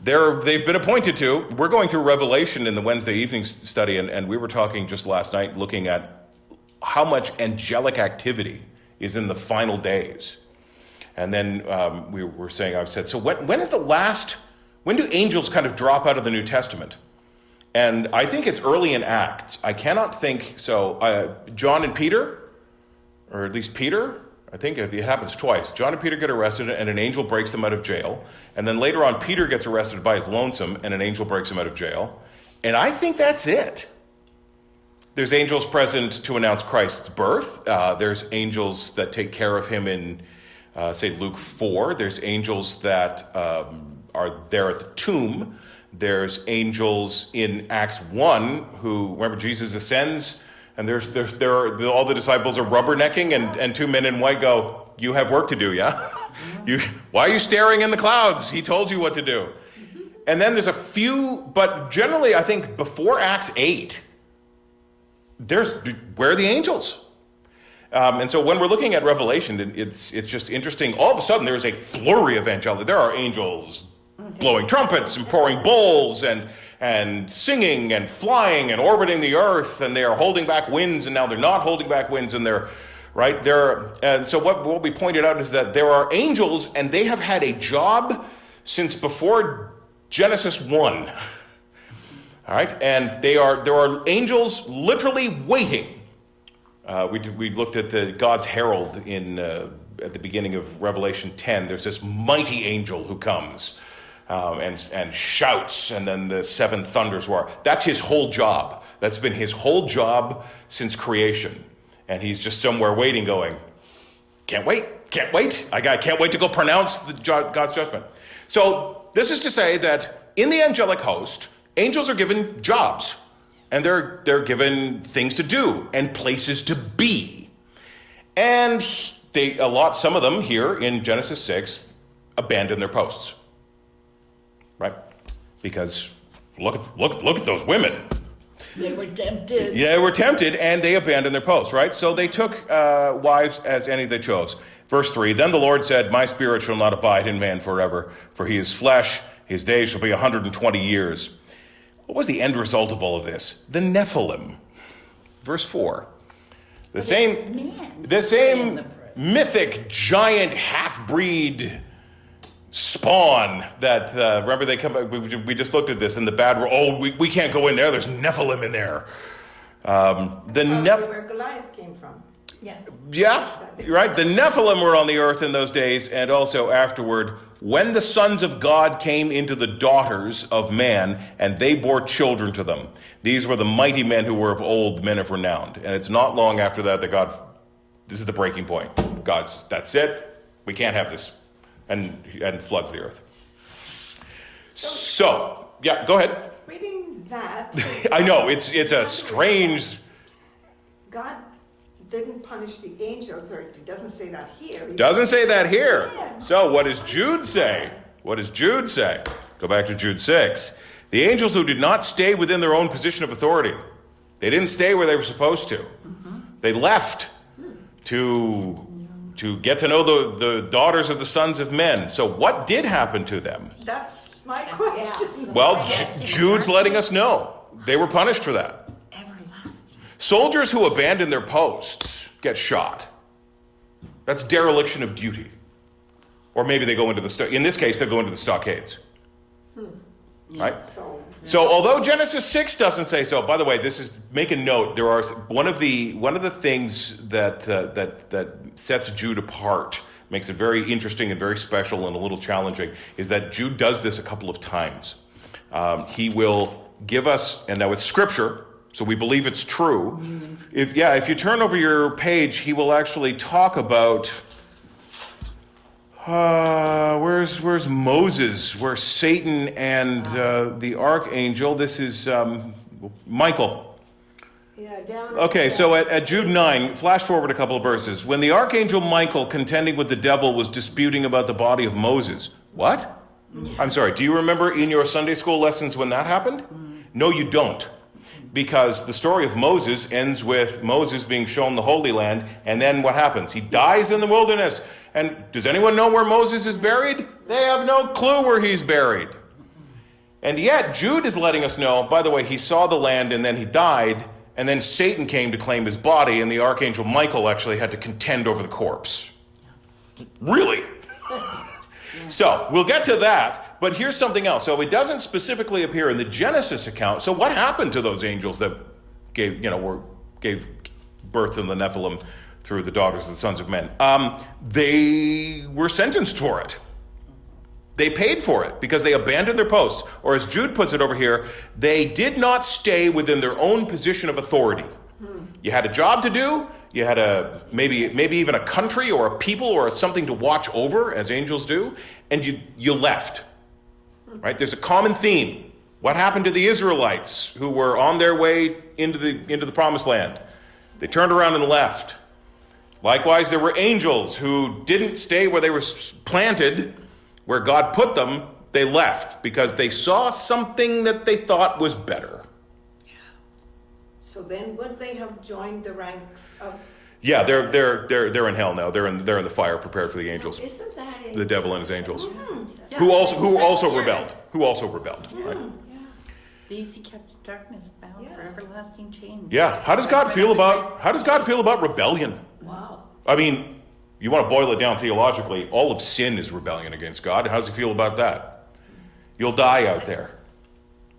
they've been appointed to. We're going through Revelation in the Wednesday evening study, and we were talking just last night looking at how much angelic activity is in the final days. And then I've said, so when do angels kind of drop out of the New Testament? And I think it's early in Acts. I cannot think, John and Peter, or at least Peter, I think it happens twice. John and Peter get arrested and an angel breaks them out of jail. And then later on, Peter gets arrested by his lonesome and an angel breaks him out of jail. And I think that's it. There's angels present to announce Christ's birth. There's angels that take care of him in, say, Luke 4. There's angels that are there at the tomb. There's angels in Acts 1 who, remember, Jesus ascends, and all the disciples are rubbernecking, and two men in white go, "You have work to do, yeah? Why are you staring in the clouds? He told you what to do." And then there's a few, but generally I think before Acts 8, where are the angels? And so when we're looking at Revelation, it's just interesting. All of a sudden there's a flurry of angelic. There are angels blowing trumpets and pouring bowls and singing and flying and orbiting the earth, and they are holding back winds, and now they're not holding back winds, and they're right? And so what we pointed out is that there are angels, and they have had a job since before Genesis 1. All right, and there are angels literally waiting. We looked at God's herald at the beginning of Revelation 10. There's this mighty angel who comes and shouts, and then the seven thunders roar. That's his whole job. That's been his whole job since creation. And he's just somewhere waiting, going, can't wait. I can't wait to go pronounce God's judgment. So this is to say that in the angelic host, angels are given jobs, and they're given things to do and places to be. And some of them here in Genesis 6 abandon their posts, right? Because look at those women. They were tempted. Yeah, they were tempted, and they abandoned their posts, right? So they took wives as any they chose. Verse 3, then the Lord said, my spirit shall not abide in man forever, for he is flesh, his days shall be 120 years. What was the end result of all of this? The Nephilim. Verse 4, the same mythic giant half-breed spawn that, remember they come back, we just looked at this, and the bad were, we can't go in there, there's Nephilim in there. Where Goliath came from. Yes. Yeah, right. The Nephilim were on the earth in those days, and also afterward, when the sons of God came into the daughters of man, and they bore children to them. These were the mighty men who were of old, men of renown. And it's not long after that God, this is the breaking point. That's it. We can't have this. And floods the earth. So, yeah, go ahead. Reading that, I know, it's a strange... God didn't punish the angels, or it doesn't say that here. Doesn't say that here. Yeah. So what does Jude say? What does Jude say? Go back to Jude 6. The angels who did not stay within their own position of authority. They didn't stay where they were supposed to. They left to get to know the daughters of the sons of men. So what did happen to them? That's my question. Well, Jude's letting us know. They were punished for that. Soldiers who abandon their posts get shot. That's dereliction of duty. Or maybe they go into in this case, they'll go into the stockades. Right? So although Genesis 6 doesn't say so, by the way, make a note, there are one of the things that sets Jude apart, makes it very interesting and very special and a little challenging, is that Jude does this a couple of times. He will give us, and now it's scripture, so we believe it's true. If you turn over your page, he will actually talk about where's Moses, where Satan and the archangel. This is Michael. Yeah, down. Okay, so at Jude 9, flash forward a couple of verses. When the archangel Michael, contending with the devil, was disputing about the body of Moses. What? I'm sorry, do you remember in your Sunday school lessons when that happened? No, you don't. Because the story of Moses ends with Moses being shown the Holy Land, and then what happens? He dies in the wilderness. And does anyone know where Moses is buried? They have no clue where he's buried. And yet, Jude is letting us know, by the way, he saw the land and then he died, and then Satan came to claim his body, and the archangel Michael actually had to contend over the corpse. Really? So, we'll get to that, but here's something else. So it doesn't specifically appear in the Genesis account. So what happened to those angels that gave birth to the Nephilim through the daughters of the sons of men? They were sentenced for it. They paid for it because they abandoned their posts. Or as Jude puts it over here, they did not stay within their own position of authority. You had a job to do. You had maybe even a country or a people or something to watch over, as angels do, and you left. Right? There's a common theme. What happened to the Israelites who were on their way into the promised land? They turned around and left. Likewise, there were angels who didn't stay where they were planted, where God put them. They left because they saw something that they thought was better. So then would they have joined the ranks of... Yeah, they're in hell now. They're in the fire prepared for the angels. Isn't that The devil and his angels. Yeah. Who also rebelled. Right? These he kept in darkness, bound for everlasting chains. Yeah. How does God feel about rebellion? Wow. I mean, you want to boil it down theologically, all of sin is rebellion against God. How does he feel about that? You'll die out there.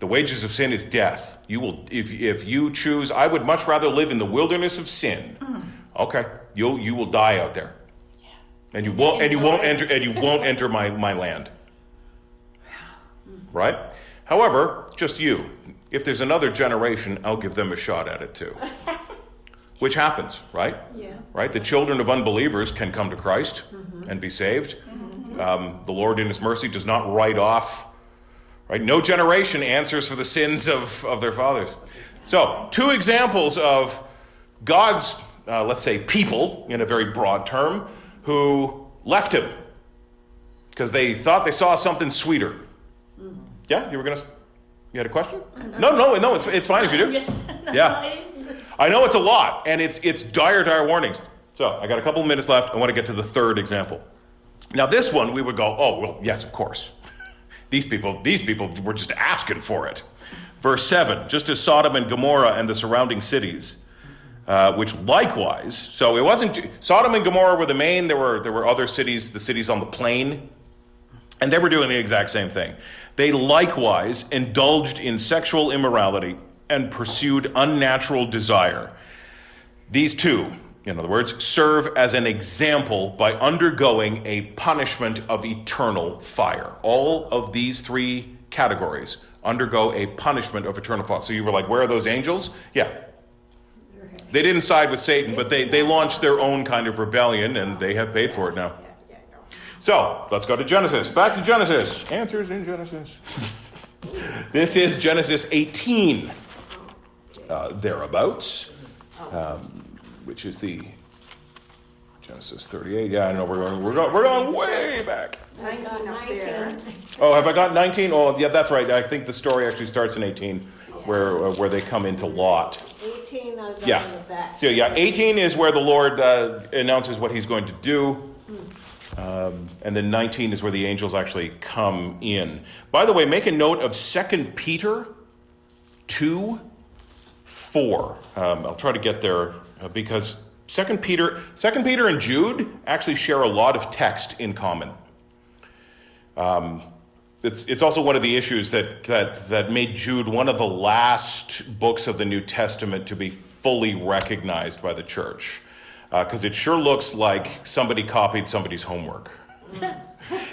The wages of sin is death. You will, if you choose, I would much rather live in the wilderness of sin. Okay, you will die out there, and you won't enter my land. Right? However, just you. If there's another generation, I'll give them a shot at it too. Which happens, right? Yeah. Right? The children of unbelievers can come to Christ and be saved. The Lord in his mercy does not write off. Right? No generation answers for the sins of their fathers. So, 2 examples of God's, let's say, people, in a very broad term, who left him because they thought they saw something sweeter. Yeah? You had a question? No, it's fine if you do. Yeah. I know it's a lot, and it's dire warnings. So, I got a couple of minutes left. I want to get to the 3rd example. Now, this one, we would go, oh, well, yes, of course. These people were just asking for it. Verse 7, just as Sodom and Gomorrah and the surrounding cities, which likewise, so it wasn't, Sodom and Gomorrah were the main, there were other cities, the cities on the plain, and they were doing the exact same thing. They likewise indulged in sexual immorality and pursued unnatural desire. These 2, in other words, serve as an example by undergoing a punishment of eternal fire. All of these 3 categories undergo a punishment of eternal fire. So you were like, where are those angels? Yeah. They didn't side with Satan, but they launched their own kind of rebellion, and they have paid for it now. So, let's go to Genesis. Back to Genesis. Answers in Genesis. This is Genesis 18, thereabouts, which is the Genesis 38. Yeah, I know we're going way back. 19 up there. Oh, have I got 19? Oh, yeah, that's right. I think the story actually starts in 18, where they come into Lot. 18 is Yeah. on the back. So yeah, 18 is where the Lord announces what he's going to do. And then 19 is where the angels actually come in. By the way, make a note of 2 Peter 2:4. I'll try to get there because 2 Peter and Jude actually share a lot of text in common. It's also one of the issues that made Jude one of the last books of the New Testament to be fully recognized by the church. Because it sure looks like somebody copied somebody's homework.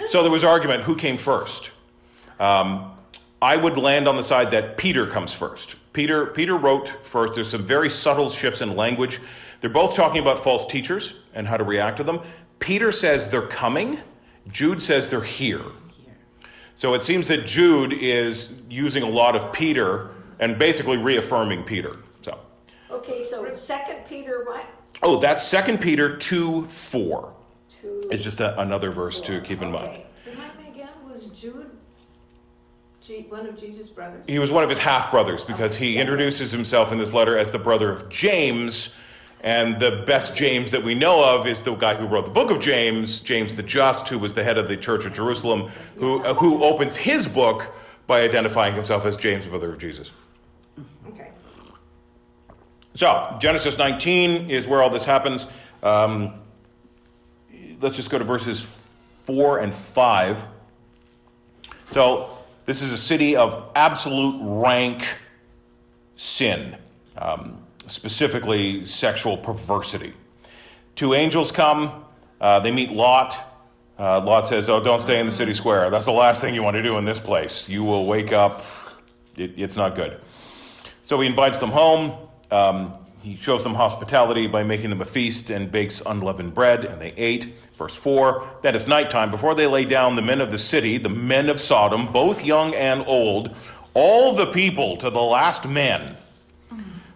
So there was argument, who came first? I would land on the side that Peter comes first. Peter wrote first. There's some very subtle shifts in language. They're both talking about false teachers and how to react to them. Peter says they're coming. Jude says they're here. So it seems that Jude is using a lot of Peter and basically reaffirming Peter. So. Okay, so 2 Peter what? Oh, that's 2 Peter 2:4. 2. It's just another verse to keep in mind. Okay. Remind me again, was Jude one of Jesus' brothers? He was one of his half-brothers because he introduces himself in this letter as the brother of James, and the best James that we know of is the guy who wrote the book of James, James the Just, who was the head of the Church of Jerusalem, who opens his book by identifying himself as James, the brother of Jesus. Okay. So, Genesis 19 is where all this happens. Let's just go to verses 4 and 5. So, this is a city of absolute rank sin, specifically sexual perversity. 2 angels come, they meet Lot. Lot says, oh, don't stay in the city square. That's the last thing you want to do in this place. You will wake up, it's not good. So he invites them home. He shows them hospitality by making them a feast and bakes unleavened bread, and they ate. Verse 4, then it's nighttime. Before they lay down, the men of the city, the men of Sodom, both young and old, all the people to the last man,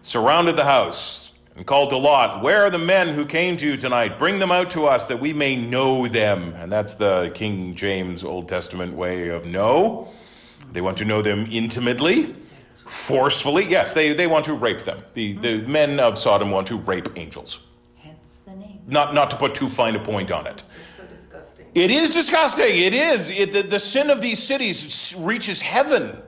surrounded the house and called to Lot, where are the men who came to you tonight? Bring them out to us that we may know them. And that's the King James Old Testament way of know. They want to know them intimately, forcefully. Yes, they want to rape them. The men of Sodom want to rape angels. Hence the name. Not to put too fine a point on it. It's so disgusting. It is disgusting. It is. The sin of these cities reaches heaven,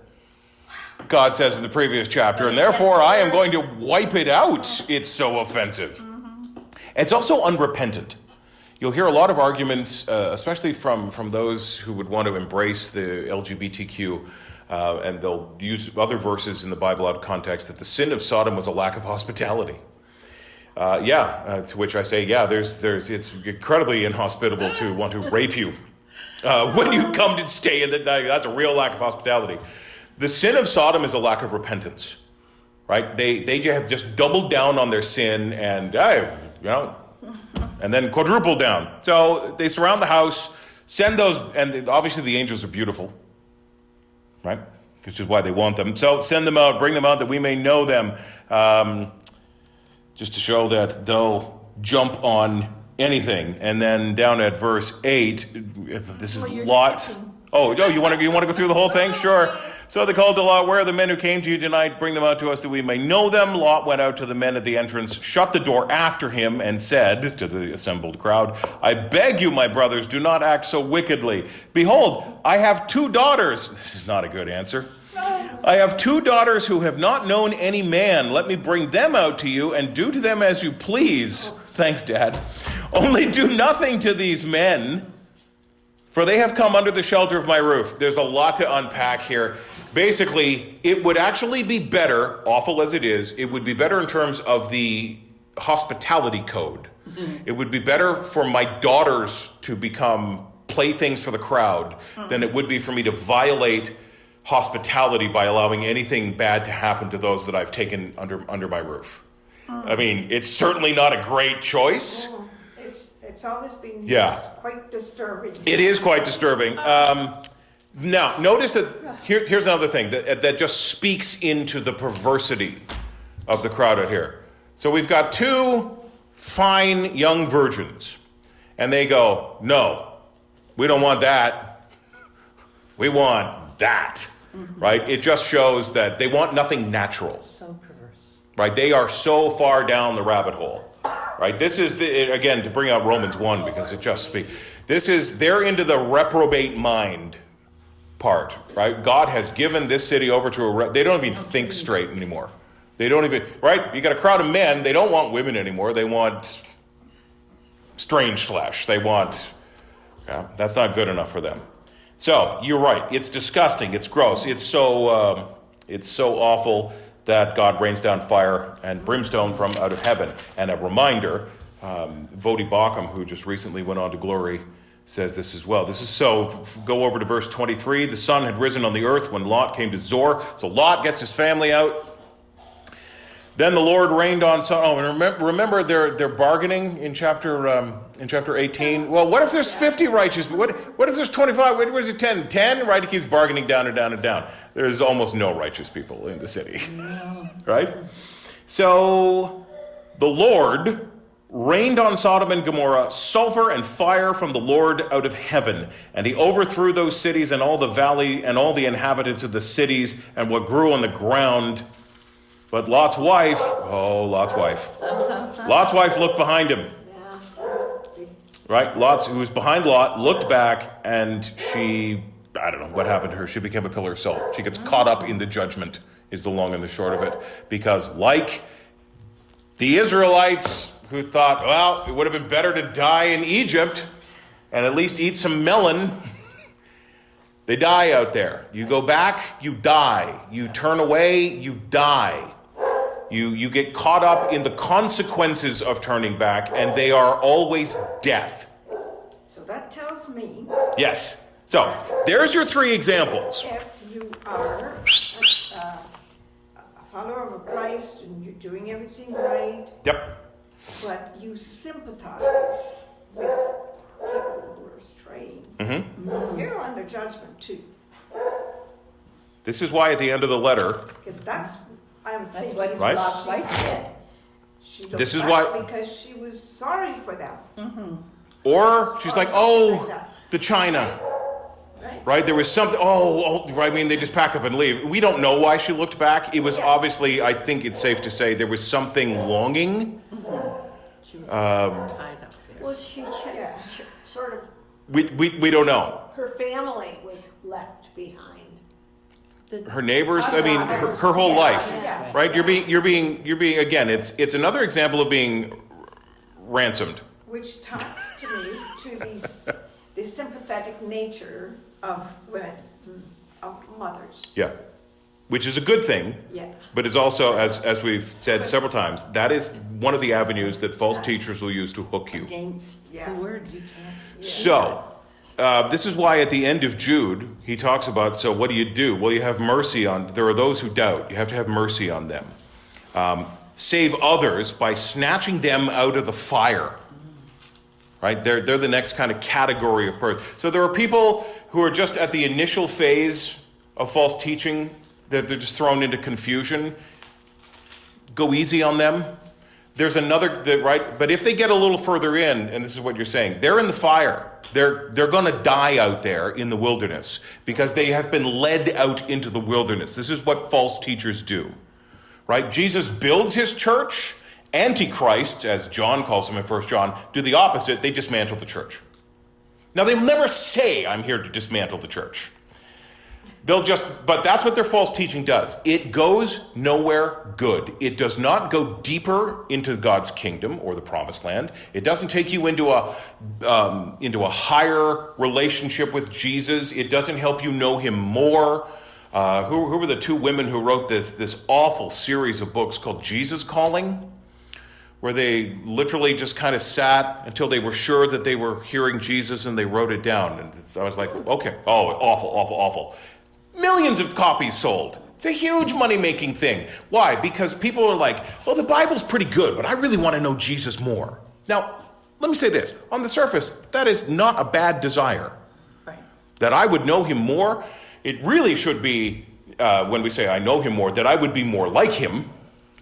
God says in the previous chapter, and therefore I am going to wipe it out. It's so offensive. It's also unrepentant. You'll hear a lot of arguments, especially from those who would want to embrace the LGBTQ, and they'll use other verses in the Bible out of context, that the sin of Sodom was a lack of hospitality. To which I say, it's incredibly inhospitable to want to rape you when you come to stay in that's a real lack of hospitality. The sin of Sodom is a lack of repentance, right? They have just doubled down on their sin and and then quadruple down. So they surround the house, send those, and obviously the angels are beautiful, right? Which is why they want them. So send them out, bring them out that we may know them, just to show that they'll jump on anything. And then down at verse 8, this is Lot. Skipping. Oh, you want to go through the whole thing? Sure. So they called to Lot, "Where are the men who came to you tonight? Bring them out to us that we may know them." Lot went out to the men at the entrance, shut the door after him, and said to the assembled crowd, "I beg you, my brothers, do not act so wickedly. Behold, I have 2 daughters." This is not a good answer. "I have 2 daughters who have not known any man. Let me bring them out to you and do to them as you please." Thanks, Dad. "Only do nothing to these men, for they have come under the shelter of my roof." There's a lot to unpack here. Basically, it would actually be better, awful as it is, it would be better in terms of the hospitality code. It would be better for my daughters to become playthings for the crowd than it would be for me to violate hospitality by allowing anything bad to happen to those that I've taken under my roof. I mean, it's certainly not a great choice. It's always been quite disturbing. It is quite disturbing. Now, notice that here's another thing that just speaks into the perversity of the crowd out here. So we've got 2 fine young virgins, and they go, "No, we don't want that. We want that." Right? It just shows that they want nothing natural. So perverse. Right? They are so far down the rabbit hole. Right? This is again to bring out Romans 1 because it just speaks. They're into the reprobate mind part, right? God has given this city over to they don't even think straight anymore. They don't even, right? You got a crowd of men, they don't want women anymore. They want strange flesh. They want, that's not good enough for them. So you're right. It's disgusting. It's gross. It's so awful that God rains down fire and brimstone from out of heaven. And a reminder, Vodi Bakum, who just recently went on to glory, says this as well. This is so, go over to verse 23. "The sun had risen on the earth when Lot came to Zor." So Lot gets his family out. "Then the Lord rained on Sodom." And remember they're bargaining in chapter 18. Well, what if there's 50 righteous? What if there's 25? What is it, 10? 10, right? He keeps bargaining down and down and down. There's almost no righteous people in the city. No. Right? So the Lord rained on Sodom and Gomorrah sulfur and fire from the Lord out of heaven. And he overthrew those cities and all the valley and all the inhabitants of the cities and what grew on the ground. But Lot's wife looked behind him. Right? Who was behind Lot, looked back, and she, I don't know what happened to her. She became a pillar of salt. She gets caught up in the judgment, is the long and the short of it. Because like the Israelites who thought, well, it would have been better to die in Egypt and at least eat some melon, they die out there. You go back, you die. You turn away, you die. You get caught up in the consequences of turning back, and they are always death. So that tells me... Yes. So, there's your 3 examples. If you are a follower of Christ and you're doing everything right... Yep. But you sympathize with people who are straying. You're under judgment too. This is why at the end of the letter... Because that's That's what Right? Lot's wife did. She This is back why- because she was sorry for them. Or she's like, something like that. the China. Right? Right? There was something, I mean, they just pack up and leave. We don't know why she looked back. It was obviously, I think it's safe to say, there was something longing. She was tied up there. Well, she sort of, We don't know. her family was left behind. Her neighbors, I mean, her whole life. Yeah. Right? You're being again, it's another example of being ransomed. Which talks to me to the sympathetic nature of women, of mothers. Yeah. Which is a good thing, Yeah. but is also, as we've said several times, that is one of the avenues that false teachers will use to hook you. Against Yeah. the word, you can't. So, this is why at the end of Jude, he talks about, so what do? Well, you have mercy on, there are those who doubt. You have to have mercy on them. Save others by snatching them out of the fire. Right? They're the next kind of category of person. So there are people who are just at the initial phase of false teaching, that they're just thrown into confusion. Go easy on them. There's another, right? But if they get a little further in, and this is what you're saying, they're in the fire. They're going to die out there in the wilderness because they have been led out into the wilderness. This is what false teachers do, right? Jesus builds his church. Antichrist, as John calls them in 1 John, do the opposite. They dismantle the church. Now, they'll never say, I'm here to dismantle the church. But that's what their false teaching does. It goes nowhere good. It does not go deeper into God's kingdom or the promised land. It doesn't take you into a higher relationship with Jesus. It doesn't help you know him more. Who were the two women who wrote this awful series of books called Jesus Calling? Where they literally just kind of sat until they were sure that they were hearing Jesus and they wrote it down. And I was like, okay, awful, awful, awful. Millions of copies sold. It's a huge money-making thing. Why? Because people are like, well, the Bible's pretty good, but I really want to know Jesus more. Now, let me say this. On the surface, that is not a bad desire. Right. That I would know him more. It really should be, when we say I know him more, that I would be more like him.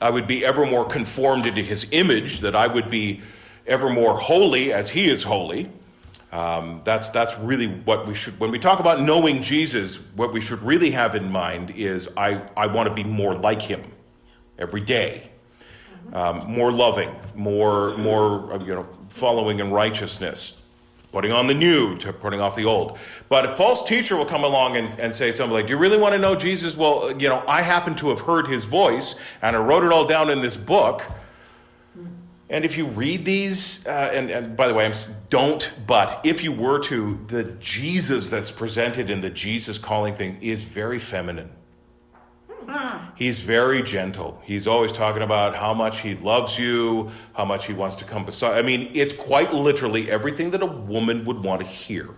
I would be ever more conformed into his image, that I would be ever more holy as he is holy. That's really what we should, when we talk about knowing Jesus, what we should really have in mind is I want to be more like him every day. More loving, more following in righteousness, putting on the new to putting off the old. But a false teacher will come along and say something like, do you really want to know Jesus? Well, I happen to have heard his voice and I wrote it all down in this book. And if you read these, and by the way, but if you were to, the Jesus that's presented in the Jesus Calling thing is very feminine. He's very gentle. He's always talking about how much he loves you, how much he wants to come beside. I mean, it's quite literally everything that a woman would want to hear.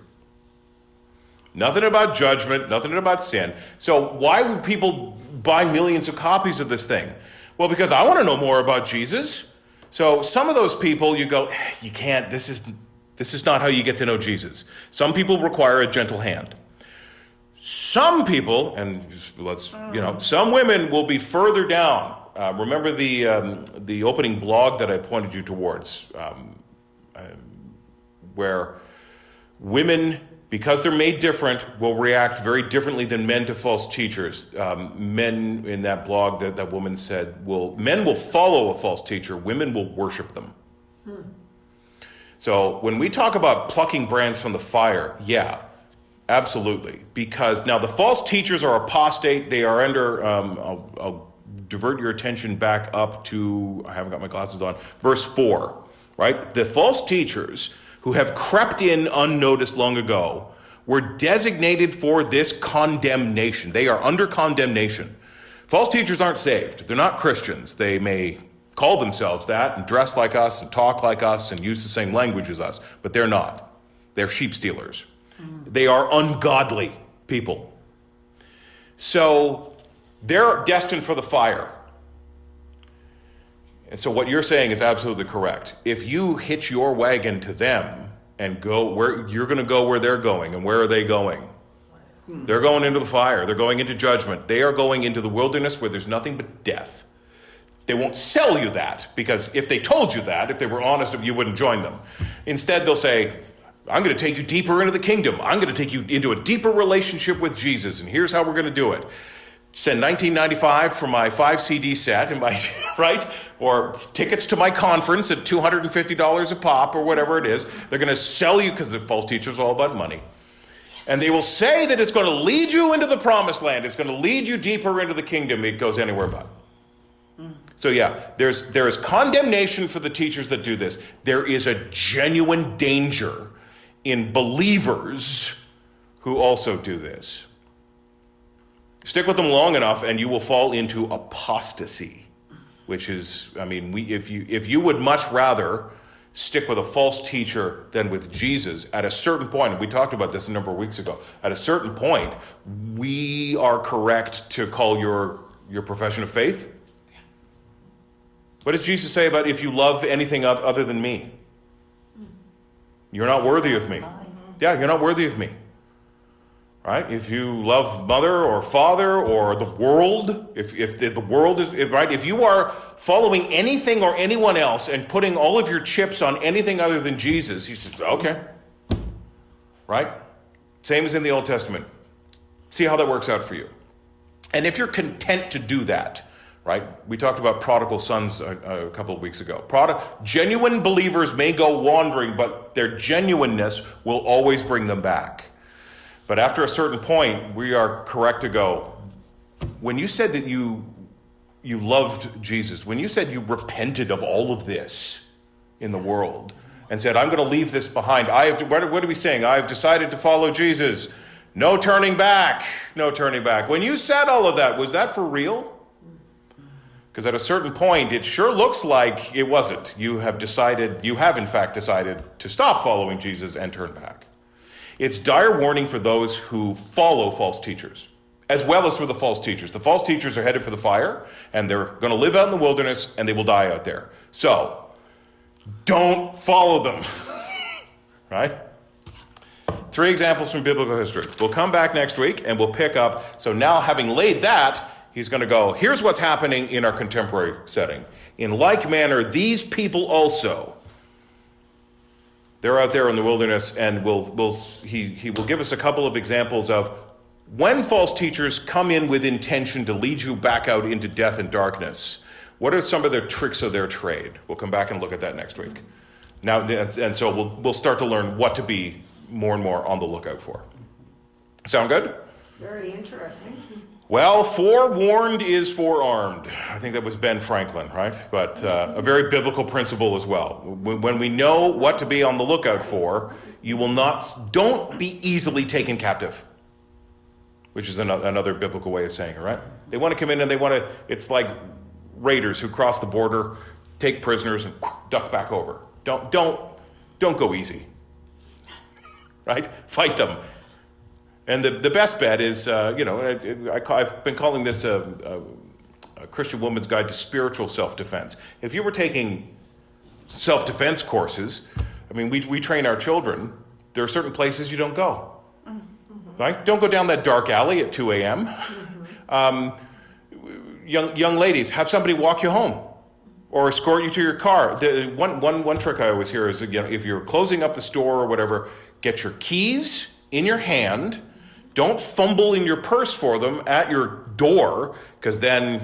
Nothing about judgment, nothing about sin. So why would people buy millions of copies of this thing? Well, because I want to know more about Jesus. So some of those people, you go, you can't, this is not how you get to know Jesus. Some people require a gentle hand. Some people, and some women will be further down. Remember the opening blog that I pointed you towards, where women, because they're made different, will react very differently than men to false teachers. Men in that blog, that woman said, men will follow a false teacher, women will worship them. So when we talk about plucking brands from the fire, yeah, absolutely. Because now the false teachers are apostate. They are under, I'll divert your attention back up to, I haven't got my glasses on, verse 4, right? The false teachers who have crept in unnoticed long ago were designated for this condemnation. They are under condemnation. False teachers aren't saved. They're not Christians. They may call themselves that and dress like us and talk like us and use the same language as us, but they're not. They're sheep stealers. They are ungodly people. So they're destined for the fire. And so what you're saying is absolutely correct. If you hitch your wagon to them and go where you're going to go where they're going, and where are they going? They're going into the fire. They're going into judgment. They are going into the wilderness where there's nothing but death. They won't sell you that, because if they told you that, if they were honest, you wouldn't join them. Instead, they'll say, I'm going to take you deeper into the kingdom. I'm going to take you into a deeper relationship with Jesus, and here's how we're going to do it. Send $19.95 for my 5 CD set, and my right, or tickets to my conference at $250 a pop, or whatever it is. They're going to sell you, because the false teachers are all about money. And they will say that it's going to lead you into the promised land. It's going to lead you deeper into the kingdom. It goes anywhere but. So yeah, there is condemnation for the teachers that do this. There is a genuine danger in believers who also do this. Stick with them long enough and you will fall into apostasy, which is, I mean, if you would much rather stick with a false teacher than with Jesus, at a certain point, and we talked about this a number of weeks ago, at a certain point, we are correct to call your profession of faith. What does Jesus say about if you love anything other than me? You're not worthy of me. Yeah, you're not worthy of me. Right? If you love mother or father or the world, if the world is, right? If you are following anything or anyone else and putting all of your chips on anything other than Jesus, he says, okay. Right? Same as in the Old Testament. See how that works out for you. And if you're content to do that, right? We talked about prodigal sons a couple of weeks ago. Genuine believers may go wandering, but their genuineness will always bring them back. But after a certain point, we are correct to go, when you said that you loved Jesus, when you said you repented of all of this in the world and said, I'm going to leave this behind. What are we saying? I've decided to follow Jesus. No turning back. No turning back. When you said all of that, was that for real? Because at a certain point, it sure looks like it wasn't. You have in fact decided to stop following Jesus and turn back. It's dire warning for those who follow false teachers, as well as for the false teachers. The false teachers are headed for the fire, and they're going to live out in the wilderness, and they will die out there. So, don't follow them, right? 3 examples from biblical history. We'll come back next week, and we'll pick up. So now, having laid that, he's going to go, here's what's happening in our contemporary setting. In like manner, these people also, they're out there in the wilderness, and he will give us a couple of examples of when false teachers come in with intention to lead you back out into death and darkness. What are some of the tricks of their trade? We'll come back and look at that next week. Now, and so we'll start to learn what to be more and more on the lookout for. Sound good? Very interesting. Well, forewarned is forearmed. I think that was Ben Franklin, right? But a very biblical principle as well. When we know what to be on the lookout for, don't be easily taken captive, which is another biblical way of saying it, right? They want to come in and it's like raiders who cross the border, take prisoners and duck back over. Don't go easy, right? Fight them. And the best bet is, I've been calling this a Christian Woman's Guide to Spiritual Self-Defense. If you were taking self-defense courses, I mean, we train our children. There are certain places you don't go. Right? Don't go down that dark alley at 2 a.m. Young ladies, have somebody walk you home or escort you to your car. One trick I always hear is, if you're closing up the store or whatever, get your keys in your hand. Don't fumble in your purse for them at your door, because then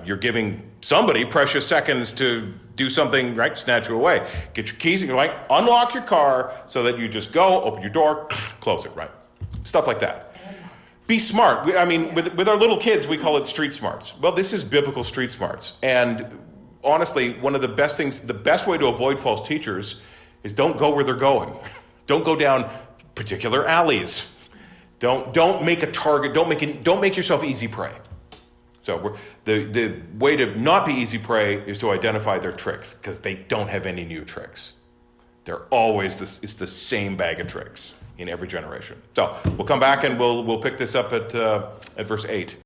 you're giving somebody precious seconds to do something, right? Snatch you away. Get your keys and you're like, unlock your car so that you just go, open your door, close it, right? Stuff like that. Be smart. With our little kids, we call it street smarts. Well, this is biblical street smarts. And honestly, one of the best things, the best way to avoid false teachers is don't go where they're going. Don't go down particular alleys. Don't make a target. Don't make yourself easy prey. So the way to not be easy prey is to identify their tricks, because they don't have any new tricks. They're always it's the same bag of tricks in every generation. So we'll come back and we'll pick this up at verse 8.